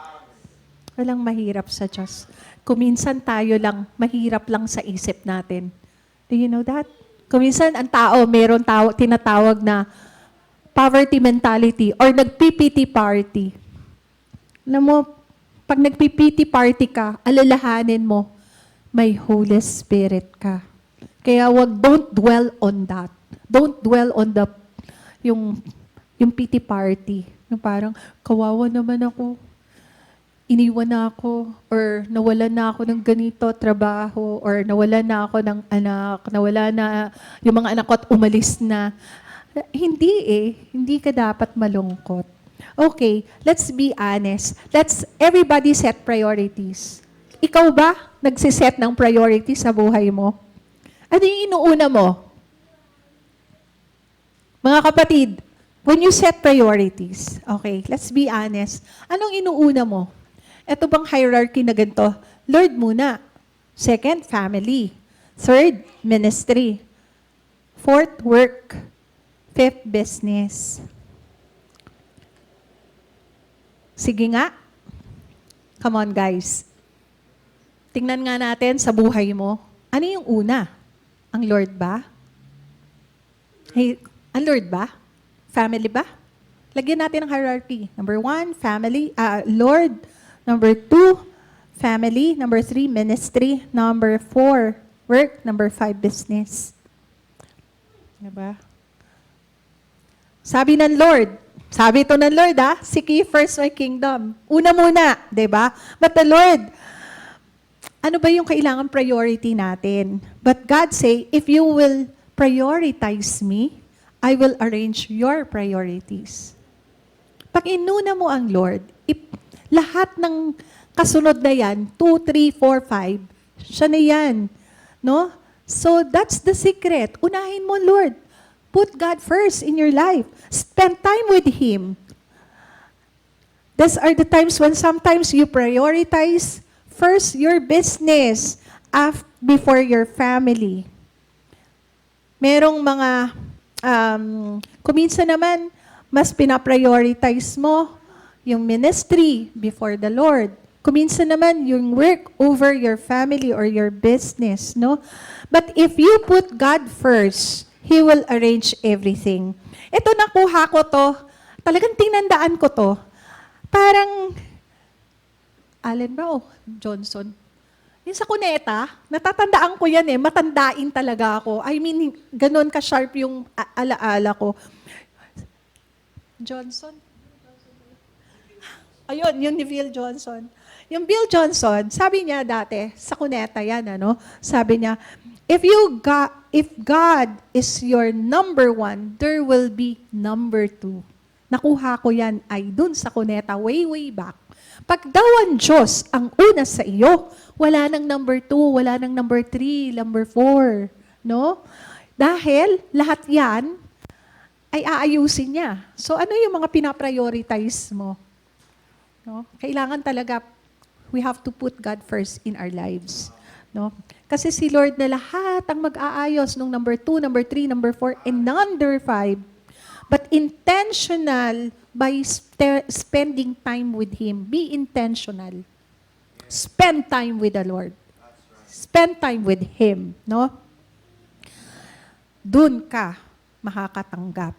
Speaker 1: Walang mahirap sa Diyos. Kuminsan tayo lang, mahirap lang sa isip natin. Do you know that? Kuminsan ang tao, tinatawag na poverty mentality or nagpipiti party. Alam mo, pag nagpipiti party ka, alalahanin mo, may Holy Spirit ka. Kaya don't dwell on that. Don't dwell on yung pity party. Yung parang, kawawa naman ako. Iniwan na ako. Or nawalan na ako ng ganito, trabaho. Or nawalan na ako ng anak. Nawala na yung mga anak ko at umalis na. Hindi Hindi ka dapat malungkot. Okay, let's be honest. Let's everybody set priorities. Ikaw ba nagsiset ng priorities sa buhay mo? Ano yung inuuna mo? Mga kapatid, when you set priorities, okay, let's be honest. Anong inuuna mo? Ito bang hierarchy na ganito? Lord muna. Second, family. Third, ministry. Fourth, work. Fifth, business. Sige nga. Come on, guys. Tingnan nga natin sa buhay mo. Ano yung una? Ang Lord ba? Hey, ang Lord ba? Family ba? Lagyan natin ang hierarchy. Number 1, family, Lord. Number 2, family. Number 3, ministry. Number 4, work. Number 5, business. Diba? Sabi ng Lord, sabi ito ng Lord, seek ye first my kingdom. Una muna, diba? But the Lord, ano ba yung kailangan priority natin? But God say, if you will prioritize me, I will arrange your priorities. Pag inuna mo ang Lord, lahat ng kasunod na yan, 2, 3, 4, 5, siya na yan. No? So that's the secret. Unahin mo, Lord. Put God first in your life. Spend time with Him. These are the times when sometimes you prioritize first your business before your family. Merong mga, kuminsan naman, mas pinaprioritize mo yung ministry before the Lord. Kuminsan naman yung work over your family or your business, no? But if you put God first, He will arrange everything. Ito nakuha ko to, talagang tinandaan ko to. Parang, Allen ba o Johnson? Yung sa kuneta, natatandaan ko yan matandain talaga ako. I mean, ganun ka-sharp yung alaala ko. Johnson? Ayun, yung ni Bill Johnson. Yung Bill Johnson, sabi niya dati, sa kuneta yan, sabi niya, if God is your number 1, there will be number 2. Nakuha ko yan ay dun sa kuneta, way back. Pag daw ang Diyos ang una sa iyo, wala nang number 2, wala nang number 3, number 4. No? Dahil lahat yan ay aayusin niya. So ano yung mga pinaprioritize mo? No? Kailangan talaga, we have to put God first in our lives. No? Kasi si Lord na lahat ang mag-aayos nung number 2, number 3, number 4, and number 5. But intentional by spending time with Him. Be intentional. Spend time with the Lord. Spend time with Him. No? Doon ka makakatanggap.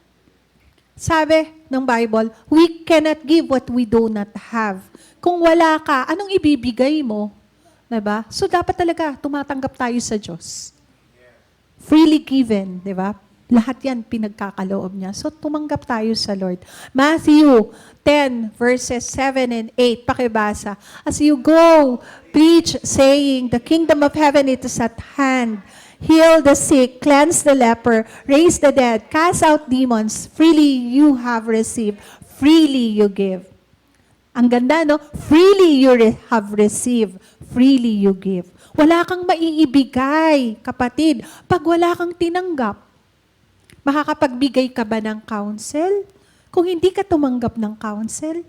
Speaker 1: Sabi ng Bible, we cannot give what we do not have. Kung wala ka, anong ibibigay mo? Diba? So dapat talaga tumatanggap tayo sa Diyos. Freely given, diba? Lahat yan pinagkakaloob niya. So tumanggap tayo sa Lord. Matthew 10 verses 7 and 8, pakibasa. As you go, preach saying, the kingdom of heaven is at hand. Heal the sick, cleanse the leper, raise the dead, cast out demons. Freely you have received, freely you give. Ang ganda, no? Freely you have received, freely you give. Wala kang maiibigay, kapatid, pag wala kang tinanggap. Makakapagbigay ka ba ng counsel? Kung hindi ka tumanggap ng counsel,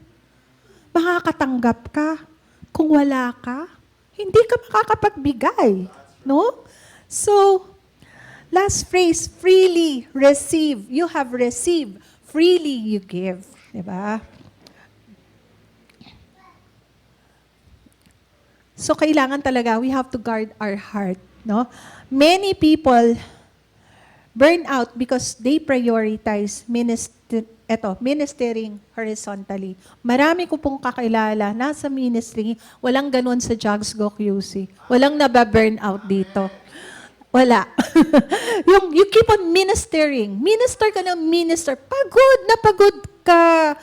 Speaker 1: makakatanggap ka. Kung wala ka, hindi ka makakapagbigay. No? So, last phrase, freely receive. You have received, freely you give. Diba? So kailangan talaga, we have to guard our heart, no? Many people burn out because they prioritize ministering horizontally. Marami ko pong kakilala, nasa ministry, walang ganun sa Jugsgo QC. Walang nababurn out dito. Wala. You keep on ministering. Minister ka ng minister. Pagod na pagod ka.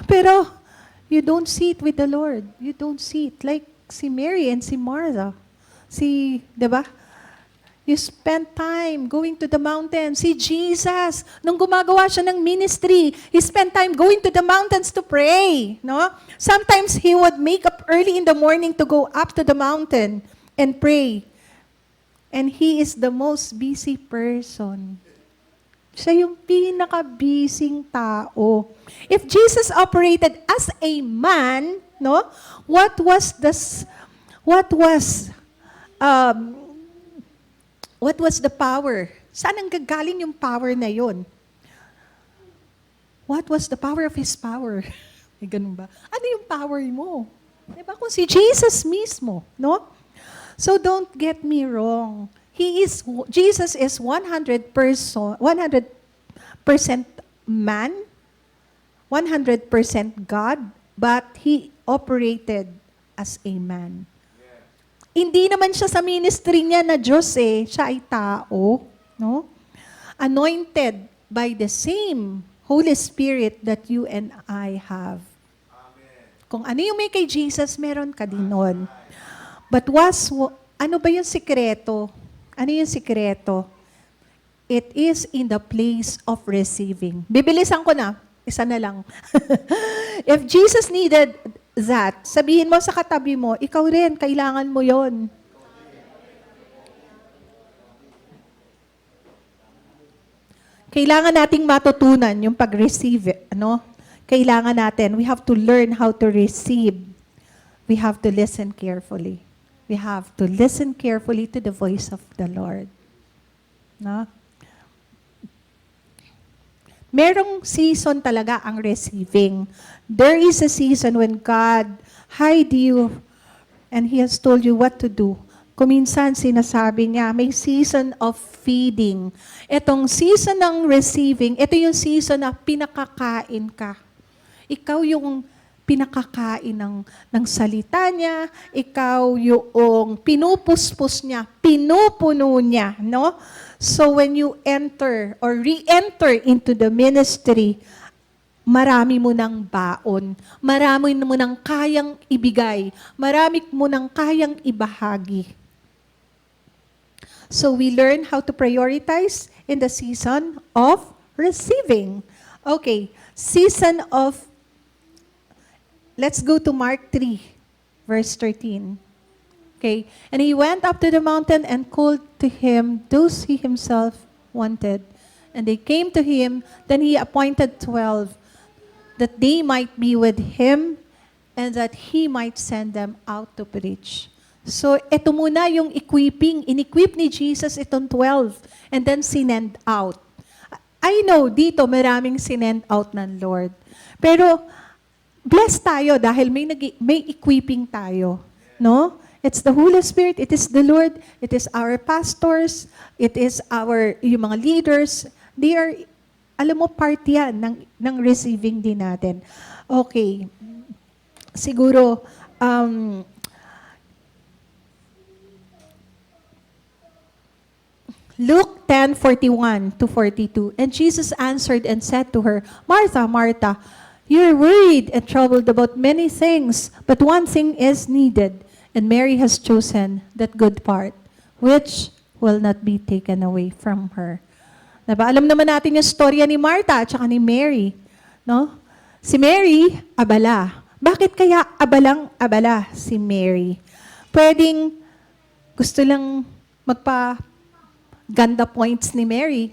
Speaker 1: Pero, you don't sit with the Lord. You don't sit. Like si Mary and si Martha. Di ba? You spend time going to the mountain. Si Jesus, nung gumagawa siya ng ministry, he spent time going to the mountains to pray. No? Sometimes he would make up early in the morning to go up to the mountain and pray. And he is the most busy person. Siya yung pinaka-busy tao. If Jesus operated as a man, no, what was the power? Saan ang gagaling yung power na yon? What was the power of his power? May ganun ba? Ano yung power mo? Diba? Kung si Jesus mismo, no? So don't get me wrong. Jesus is 100% man, 100% God, but he operated as a man. Hindi naman siya sa ministry niya na Diyos eh. Siya ay tao. No? Anointed by the same Holy Spirit that you and I have. Amen. Kung ano yung may kay Jesus, meron ka din nun. But ano ba yung sikreto? Ano yung sikreto? It is in the place of receiving. Bibilisan ko na. Isa na lang. If Jesus needed that, sabihin mo sa katabi mo, ikaw rin, kailangan mo yon. Kailangan nating matutunan yung pag-receive. Ano? Kailangan natin, we have to learn how to receive. We have to listen carefully. We have to listen carefully to the voice of the Lord. No? Merong season talaga ang receiving. There is a season when God hide you and He has told you what to do. Kuminsan sinasabi niya, may season of feeding. Itong season ng receiving, ito yung season na pinakakain ka. Ikaw yung pinakakain ng salita niya, ikaw yung pinupuspos niya, pinupuno niya, no? So when you enter or re-enter into the ministry, marami mo ng baon, marami mo ng kayang ibigay, marami mo ng kayang ibahagi. So we learn how to prioritize in the season of receiving. Okay, season of, let's go to Mark 3, verse 13. Okay, and he went up to the mountain and called to him those he himself wanted. And they came to him, then he appointed 12, that they might be with him and that he might send them out to preach. So, ito muna yung equipping. In-equip ni Jesus itong 12 and then sinend out. I know, dito maraming sinend out ng Lord. Pero, blessed tayo dahil may equipping tayo. No? It's the Holy Spirit, it is the Lord, it is our pastors, it is yung mga leaders. They are, alam mo, part yan ng receiving din natin. Okay. Siguro, Luke 10:41 to 42. And Jesus answered and said to her, Martha, Martha, you're worried and troubled about many things, but one thing is needed. And Mary has chosen that good part, which will not be taken away from her. Diba? Alam naman natin yung storya ni Martha at saka ni Mary. No? Si Mary, abala. Bakit kaya abalang-abala si Mary? Pwedeng gusto lang magpa-ganda points ni Mary.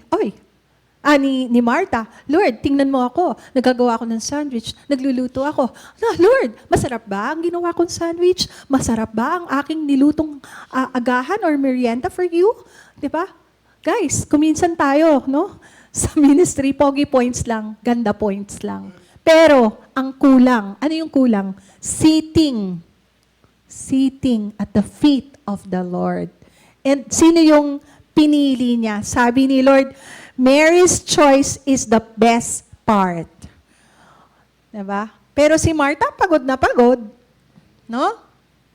Speaker 1: Ni Martha, Lord, tingnan mo ako. Nagagawa ako ng sandwich. Nagluluto ako. Lord, masarap ba ang ginawa kong sandwich? Masarap ba ang aking nilutong agahan or merienda for you? Diba? Guys, kuminsan tayo, no? Sa ministry, pogi points lang, ganda points lang. Pero, ang kulang, ano yung kulang? Sitting. sitting at the feet of the Lord. And sino yung pinili niya? Sabi ni Lord, Mary's choice is the best part. Diba? Pero si Martha, pagod na pagod. No?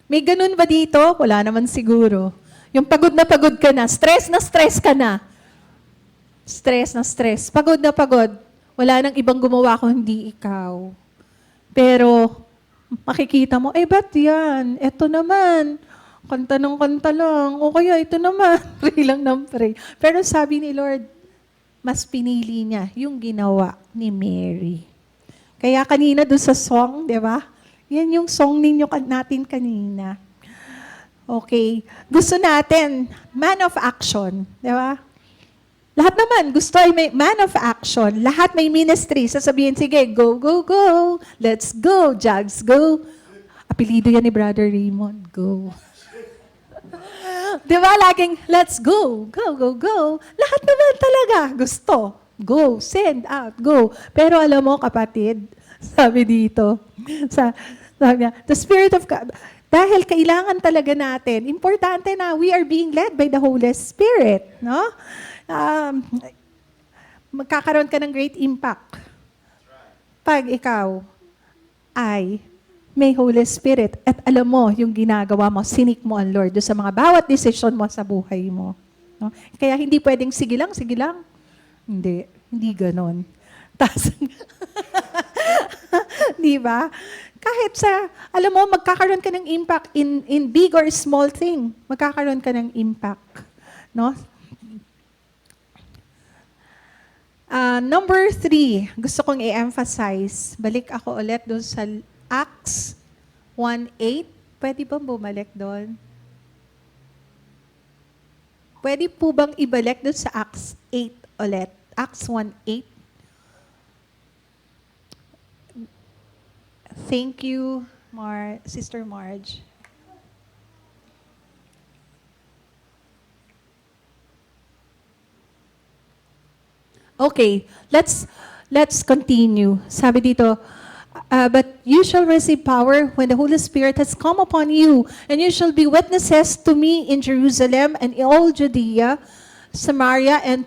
Speaker 1: May ganun ba dito? Wala naman siguro. Yung pagod ka na stress ka na. Stress na stress. Pagod na pagod. Wala nang ibang gumawa kundi ikaw. Pero, makikita mo, ba't yan? Ito naman. Kanta ng kanta lang. O kaya, ito naman. Pray lang ng pray. Pero sabi ni Lord, mas pinili niya yung ginawa ni Mary. Kaya kanina doon sa song, di ba? Yan yung song natin kanina. Okay. Gusto natin, man of action. Di ba? Lahat naman, gusto ay may man of action. Lahat may ministry. Sasabihin, sige, go, go, go. Let's go, Jags, go. Apelido yan ni Brother Raymond. Go. Di ba? Laging, let's go, go, go, go. Lahat naman talaga gusto. Go, send out, go. Pero alam mo, kapatid, sabi dito, sabi niya, the Spirit of God, dahil kailangan talaga natin, importante na we are being led by the Holy Spirit, no? Magkakaroon ka ng great impact pag ikaw ay may Holy Spirit at alam mo yung ginagawa mo, sinik mo ang Lord doon sa mga bawat decision mo sa buhay mo. No? Kaya hindi pwedeng sige lang. Hindi ganon. Di ba? Kahit alam mo, magkakaroon ka ng impact in big or small thing. Magkakaroon ka ng impact. No? Number 3, gusto kong i-emphasize. Balik ako ulit doon sa Acts 1:8. Pwede bang bumalik doon? Pwede po bang ibalik doon sa Acts 8 ulit? Acts 1:8. Thank you, Sister Marge. Okay, let's continue. Sabi dito, but you shall receive power when the Holy Spirit has come upon you, and you shall be witnesses to me in Jerusalem and in all Judea, Samaria, and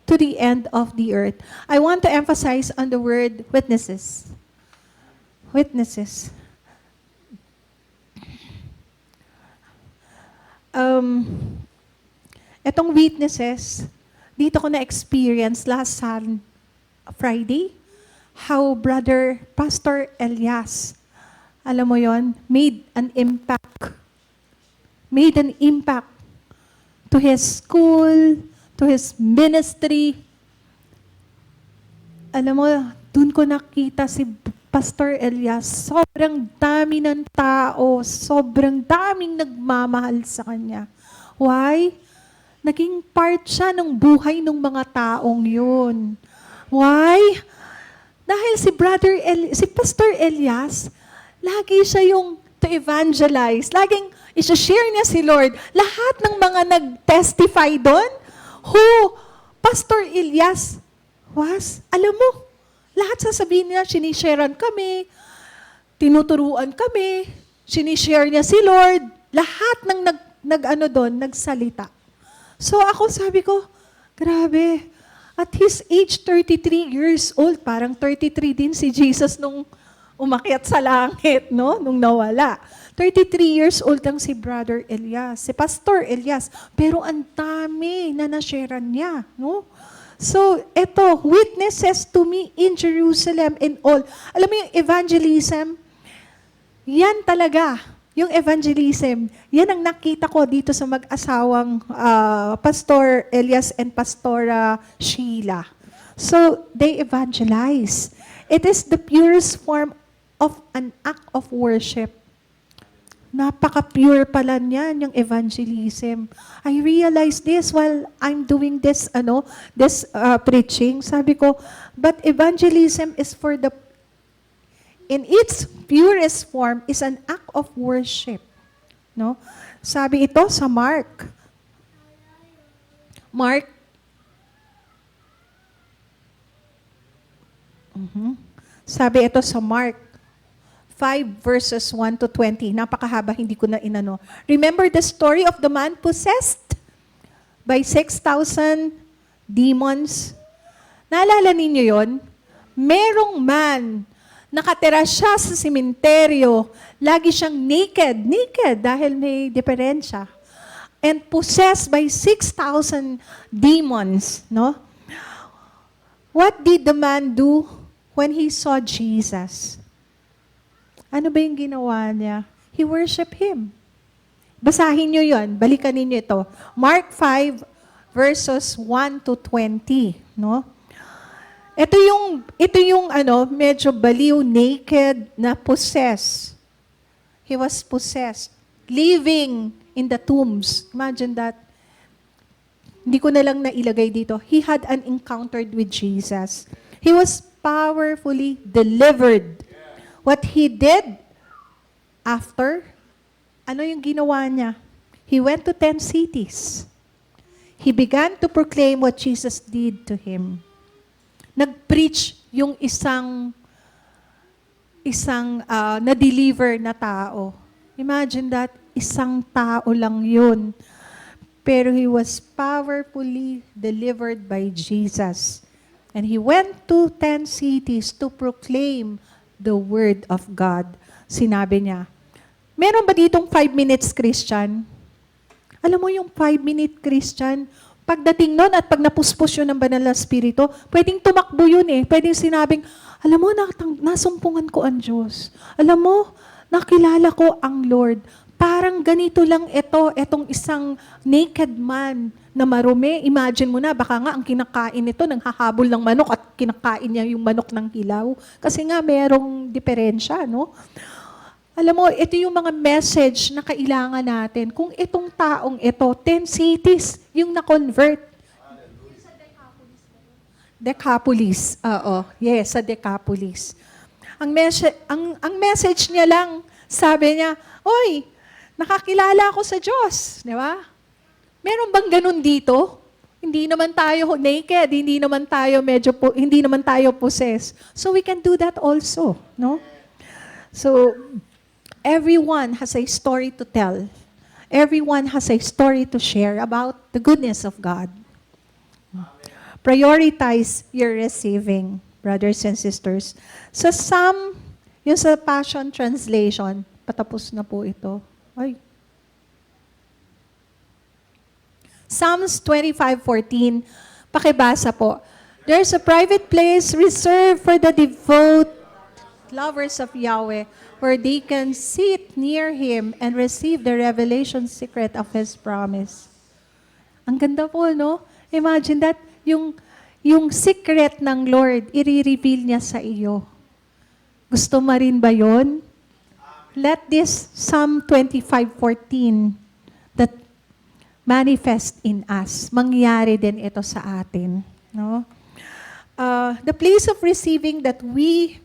Speaker 1: to the end of the earth. I want to emphasize on the word witnesses. Witnesses. Etong witnesses, dito ko na-experience last Friday, how Pastor Elias, alam mo yon, made an impact to his school, to his ministry. Alam mo, dun ko nakita si Pastor Elias, sobrang dami ng tao, sobrang daming nagmamahal sa kanya. Why? Naging part siya ng buhay ng mga taong yun. Why? Dahil si Pastor Elias, lagi siya yung to evangelize. Laging isa-share niya si Lord. Lahat ng mga nag-testify doon, who Pastor Elias was, alam mo, lahat sasabihin niya, sinisharean kami, tinuturuan kami, sinishare niya si Lord, lahat ng nagsalita. So ako sabi ko, grabe, at his age 33 years old, parang 33 din si Jesus nung umakyat sa langit, no? Nung nawala. 33 years old lang si Brother Elias, si Pastor Elias, pero ang dami na nasharean niya, no? So, eto, witnesses to me in Jerusalem and all. Alam mo yung evangelism, yan talaga, yung evangelism, yan ang nakita ko dito sa mag-asawang Pastor Elias and Pastora Sheila. So, they evangelize. It is the purest form of an act of worship. Napaka-pure pala niyan, yung evangelism. I realized this while I'm doing this preaching. Sabi ko, but evangelism is in its purest form, is an act of worship. No? Sabi ito sa Mark. Sabi ito sa Mark 5 verses 1 to 20. Napakahaba, hindi ko na inano. Remember the story of the man possessed by 6,000 demons? Naalala ninyo yon? Merong man, nakatira siya sa simenteryo, lagi siyang naked dahil may diferensya. And possessed by 6,000 demons, no? What did the man do when he saw Jesus? Ano ba yung ginawa niya? He worshiped Him. Basahin niyo yon, balikan niyo ito. Mark 5, verses 1 to 20, no? Ito yung medyo baliw, naked, na possessed. He was possessed, living in the tombs. Imagine that. Hindi ko na lang nailagay dito. He had an encounter with Jesus. He was powerfully delivered. What he did after, ano yung ginawa niya? He went to 10 cities. He began to proclaim what Jesus did to him. Nag-preach yung isang na-deliver na tao. Imagine that, isang tao lang yun. Pero he was powerfully delivered by Jesus. And he went to 10 cities to proclaim the word of God. Sinabi niya, meron ba ditong 5 minutes Christian? Alam mo yung 5-minute Christian, pagdating nun at pag napuspos yun ng banal na spirito, pwedeng tumakbo yun eh. Pwedeng sinabing, alam mo, nasumpungan ko ang Diyos. Alam mo, nakilala ko ang Lord. Parang ganito lang etong isang naked man na marumi. Imagine mo na, baka nga ang kinakain nito, nanghahabol ng manok at kinakain niya yung manok ng hilaw. Kasi nga, merong diferensya, no? Alam mo, ito yung mga message na kailangan natin. Kung itong taong ito, 10 cities, yung na-convert. Decapolis. Oo. Yes, sa Decapolis. Ang message niya lang, sabi niya, oy, nakakilala ako sa Diyos. Di ba? Meron bang ganun dito? Hindi naman tayo naked, hindi naman tayo possessed. So we can do that also, no? So everyone has a story to tell. Everyone has a story to share about the goodness of God. Prioritize your receiving, brothers and sisters. Sa yung sa Passion Translation, patapos na po ito. Ay. Psalms 25:14, pakibasa po. There's a private place reserved for the devout lovers of Yahweh, where they can sit near Him and receive the revelation secret of His promise. Ang ganda po, no? Imagine that, yung secret ng Lord, i-reveal niya sa iyo. Gusto mo rin ba yun? Let this Psalm 25:14 that manifest in us. Mangyari din ito sa atin. No? The place of receiving that we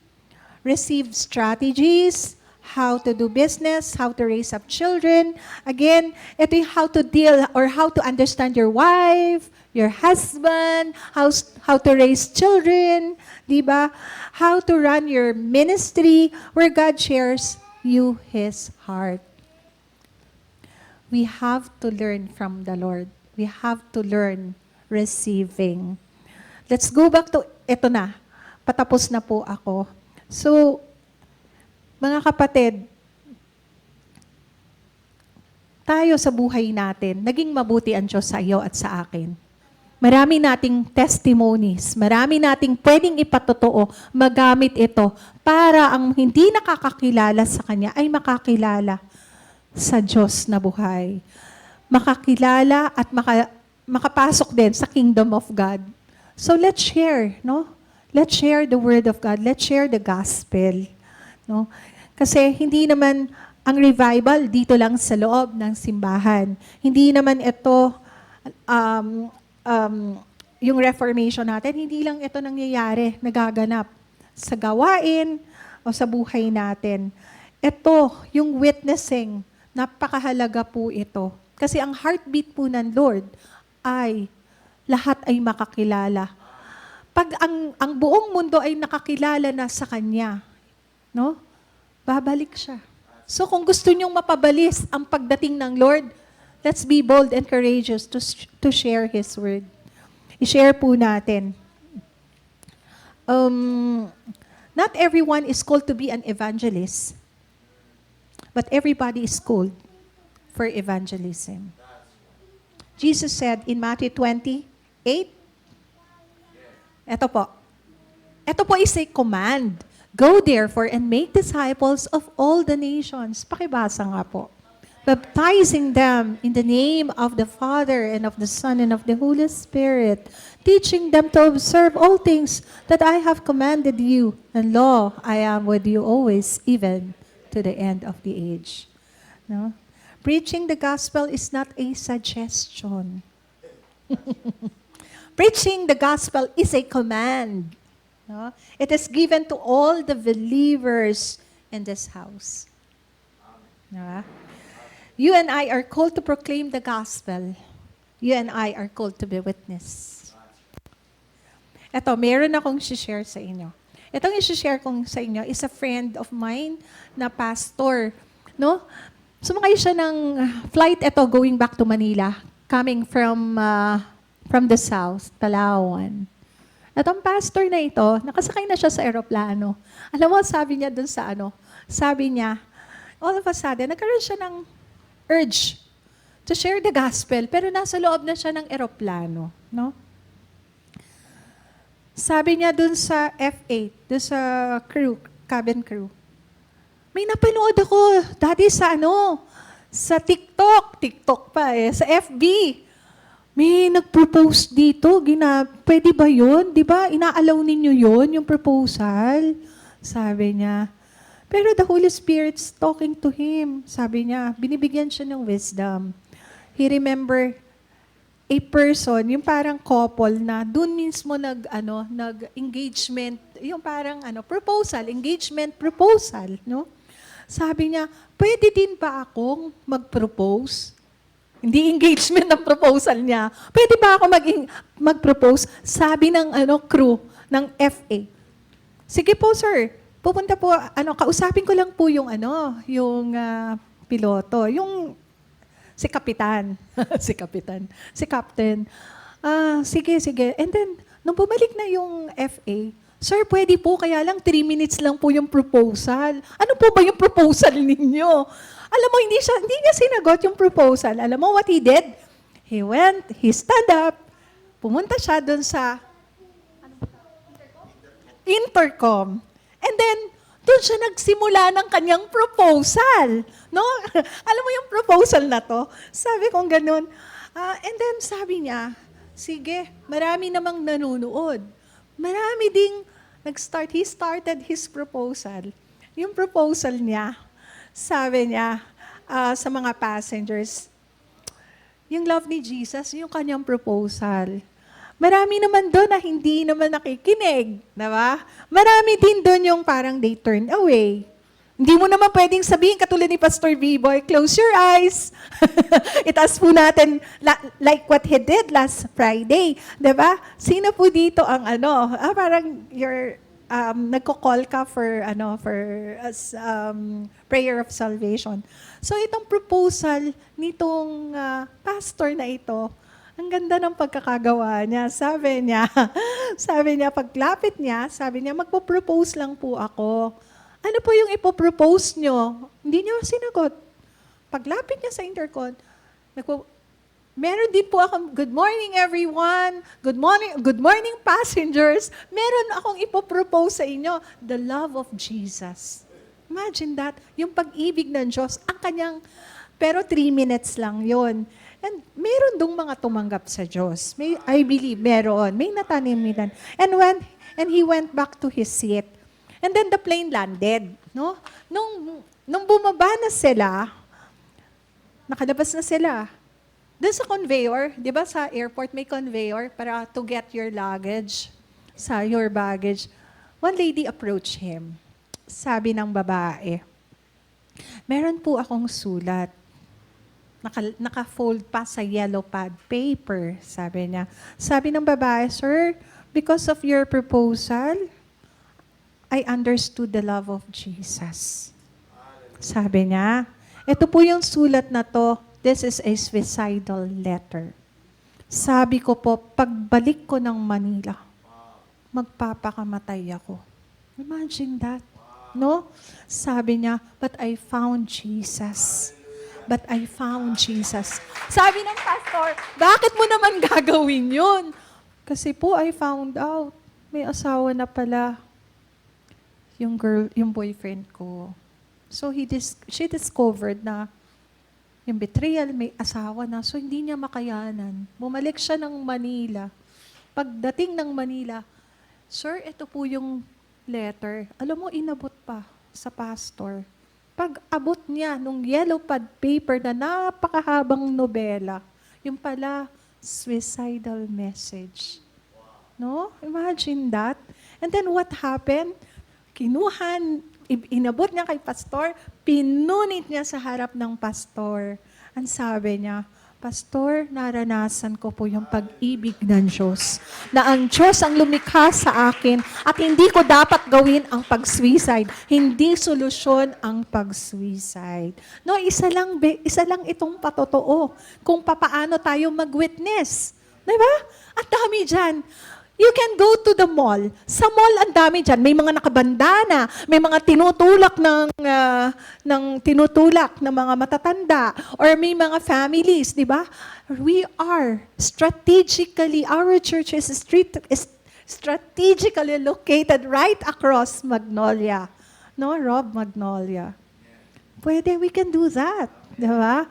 Speaker 1: receive strategies, how to do business, how to raise up children. Again, ito yung how to deal or how to understand your wife, your husband, how to raise children, di ba? How to run your ministry where God shares you His heart. We have to learn from the Lord. We have to learn receiving. Let's go back to, ito na, patapos na po ako. So, mga kapatid, tayo sa buhay natin, naging mabuti ang Diyos sa iyo at sa akin. Marami nating testimonies, marami nating pwedeng ipatotoo, magamit ito para ang hindi nakakakilala sa Kanya ay makakilala sa Diyos na buhay. Makakilala at makapasok din sa kingdom of God. So let's share, no? Let's share the word of God. Let's share the gospel, no? Kasi hindi naman ang revival dito lang sa loob ng simbahan. Hindi naman ito yung reformation natin, hindi lang ito nangyayari, nagaganap sa gawain o sa buhay natin. Ito, yung witnessing, napakahalaga po ito. Kasi ang heartbeat po ng Lord ay lahat ay makakilala. Pag ang buong mundo ay nakakilala na sa Kanya, no? babalik siya. So kung gusto niyong mapabalis ang pagdating ng Lord, let's be bold and courageous to share His word. I-share po natin. Not everyone is called to be an evangelist, but everybody is called for evangelism. Jesus said in Matthew 28, ito po is a command. Go therefore and make disciples of all the nations. Pakibasa nga po. Baptizing them in the name of the Father and of the Son and of the Holy Spirit, teaching them to observe all things that I have commanded you. And lo, I am with you always, even to the end of the age. No? Preaching the gospel is not a suggestion. Preaching the gospel is a command. No? It is given to all the believers in this house. No? You and I are called to proclaim the gospel. You and I are called to be witness. Ito, meron akong share sa inyo. Itong i-share kong sa inyo is a friend of mine na pastor. No? Sumakay siya ng flight going back to Manila, coming from the south, Palawan. Itong pastor na ito, nakasakay na siya sa eroplano. Alam mo, sabi niya dun sa sabi niya, all of a sudden, nagkaroon siya ng urge to share the gospel, pero nasa loob na siya ng eroplano. No? Sabi niya dun sa F8, dun sa crew, cabin crew, may napanood ako dati sa sa TikTok pa sa FB. May nag-propose dito, pwede ba yun? Di ba, inaalaw ninyo yun, yung proposal? Sabi niya. Pero the Holy Spirit's talking to him. Sabi niya, binibigyan siya ng wisdom. He remember a person, yung parang couple na dun mismo nag-engagement, yung parang proposal, engagement proposal, no? Sabi niya, pwede din ba akong mag-propose? Hindi engagement ng proposal niya. Pwede ba ako mag-propose? Sabi ng crew ng FA. Sige po, sir. Pupunta po, kausapin ko lang po yung yung piloto, yung si kapitan. Si captain. Sige. And then, nung bumalik na yung FA, sir, pwede po, kaya lang 3 minutes lang po yung proposal. Ano po ba yung proposal ninyo? Alam mo, hindi niya sinagot yung proposal. Alam mo what he did? He stood up, pumunta siya dun sa intercom. And then, doon siya nagsimula ng kanyang proposal. No? Alam mo yung proposal na to? Sabi kong ganun. And then sabi niya, sige, marami namang nanonood. Marami ding he started his proposal. Yung proposal niya, sabi niya sa mga passengers, yung love ni Jesus, yung kanyang proposal. Marami naman doon na hindi naman nakikinig, diba? Marami din doon yung parang they turn away. Hindi mo naman pwedeng sabihin, katulad ni Pastor B-Boy, close your eyes. Itaas po natin, like what he did last Friday. Diba? Sino po dito ang parang nagko-call ka for prayer of salvation. So itong proposal nitong pastor na ito, ang ganda ng pagkakagawa niya. Sabi niya, paglapit niya, magpo-propose lang po ako. Ano po yung ipopropose nyo? Hindi niya sinagot. Paglapit niya sa intercom, meron din po akong, good morning everyone, good morning passengers, meron akong ipopropose sa inyo, the love of Jesus. Imagine that, yung pag-ibig ng Diyos, ang kanyang, pero 3 minutes lang yon. And meron dong mga tumanggap sa Diyos. I believe, meron. May natanimilan. And he went back to his seat. And then the plane landed. No? Nung bumaba na sila, nakalabas na sila. Doon sa conveyor, di ba sa airport may conveyor para to get your luggage, your baggage. One lady approached him. Sabi ng babae, meron po akong sulat. Naka-fold pa sa yellow pad paper, sabi niya. Sabi ng babae, sir, because of your proposal, I understood the love of Jesus. Sabi niya, ito po yung sulat na to, this is a suicidal letter. Sabi ko po, pagbalik ko ng Manila, magpapakamatay ako. Imagine that. No? Sabi niya, but I found Jesus. But I found Jesus. Sabi ng pastor, bakit mo naman gagawin yun? Kasi po, I found out, may asawa na pala yung boyfriend ko. So she discovered na yung betrayal, may asawa na. So hindi niya makayanan. Bumalik siya ng Manila. Pagdating ng Manila, Sir, ito po yung letter. Alam mo, inabot pa sa pastor. Pag-abot niya nung yellow pad paper na napakahabang nobela, yung pala, suicidal message. No? Imagine that. And then what happened? Inabot niya kay pastor, pinunit niya sa harap ng pastor. Ang sabi niya, Pastor, naranasan ko po yung pag-ibig ng Diyos. Na ang Diyos ang lumikha sa akin at hindi ko dapat gawin ang pag-suicide. Hindi solusyon ang pag-suicide. No, isa lang itong patotoo kung papaano tayo mag-witness. Diba? At dami dyan. You can go to the mall. Sa mall, ang dami dyan. May mga nakabandana, may mga tinutulak ng mga matatanda, or may mga families, di ba? We are strategically, our church is strategically located right across Magnolia. No, Rob, Magnolia. Pwede, we can do that. Diba?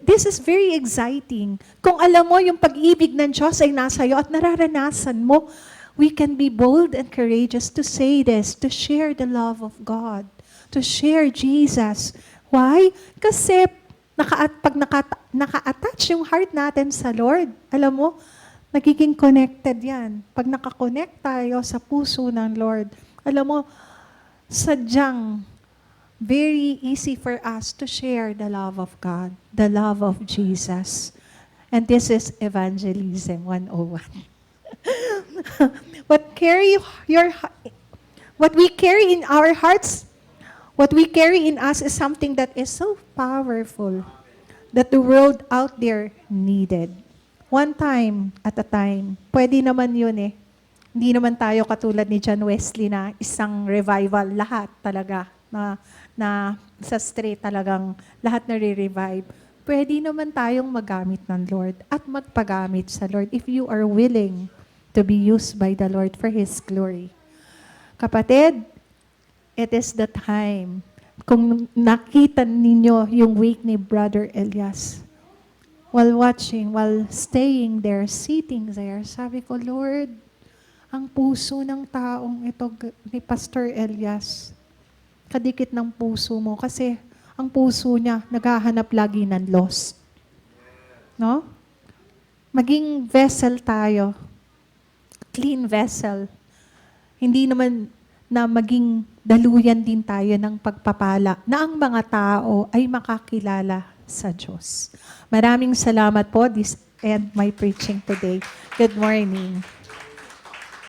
Speaker 1: This is very exciting. Kung alam mo yung pag-ibig ng Diyos ay nasa iyo at nararanasan mo, we can be bold and courageous to say this, to share the love of God, to share Jesus. Why? Kasi pag naka-attach yung heart natin sa Lord, alam mo, nagiging connected yan. Pag nakakonect tayo sa puso ng Lord, alam mo, sadyang very easy for us to share the love of God, the love of Jesus. And this is Evangelism 101. What we carry in our hearts, what we carry in us is something that is so powerful that the world out there needed. One time at a time. Pwede naman yun eh. Hindi naman tayo katulad ni John Wesley na isang revival, lahat talaga na sa street talagang lahat na re-revive. Pwede naman tayong magamit ng Lord at magpagamit sa Lord if you are willing to be used by the Lord for His glory. Kapatid, it is the time. Kung nakita ninyo yung wake ni Brother Elias, while watching, while staying there, sitting there, sabi ko, Lord, ang puso ng taong ito ni Pastor Elias, kadikit ng puso mo kasi ang puso niya naghahanap lagi ng lost. No? Maging vessel tayo. Clean vessel. Hindi naman na maging daluyan din tayo ng pagpapala na ang mga tao ay makakilala sa Diyos. Maraming salamat po. This end my preaching today. Good morning.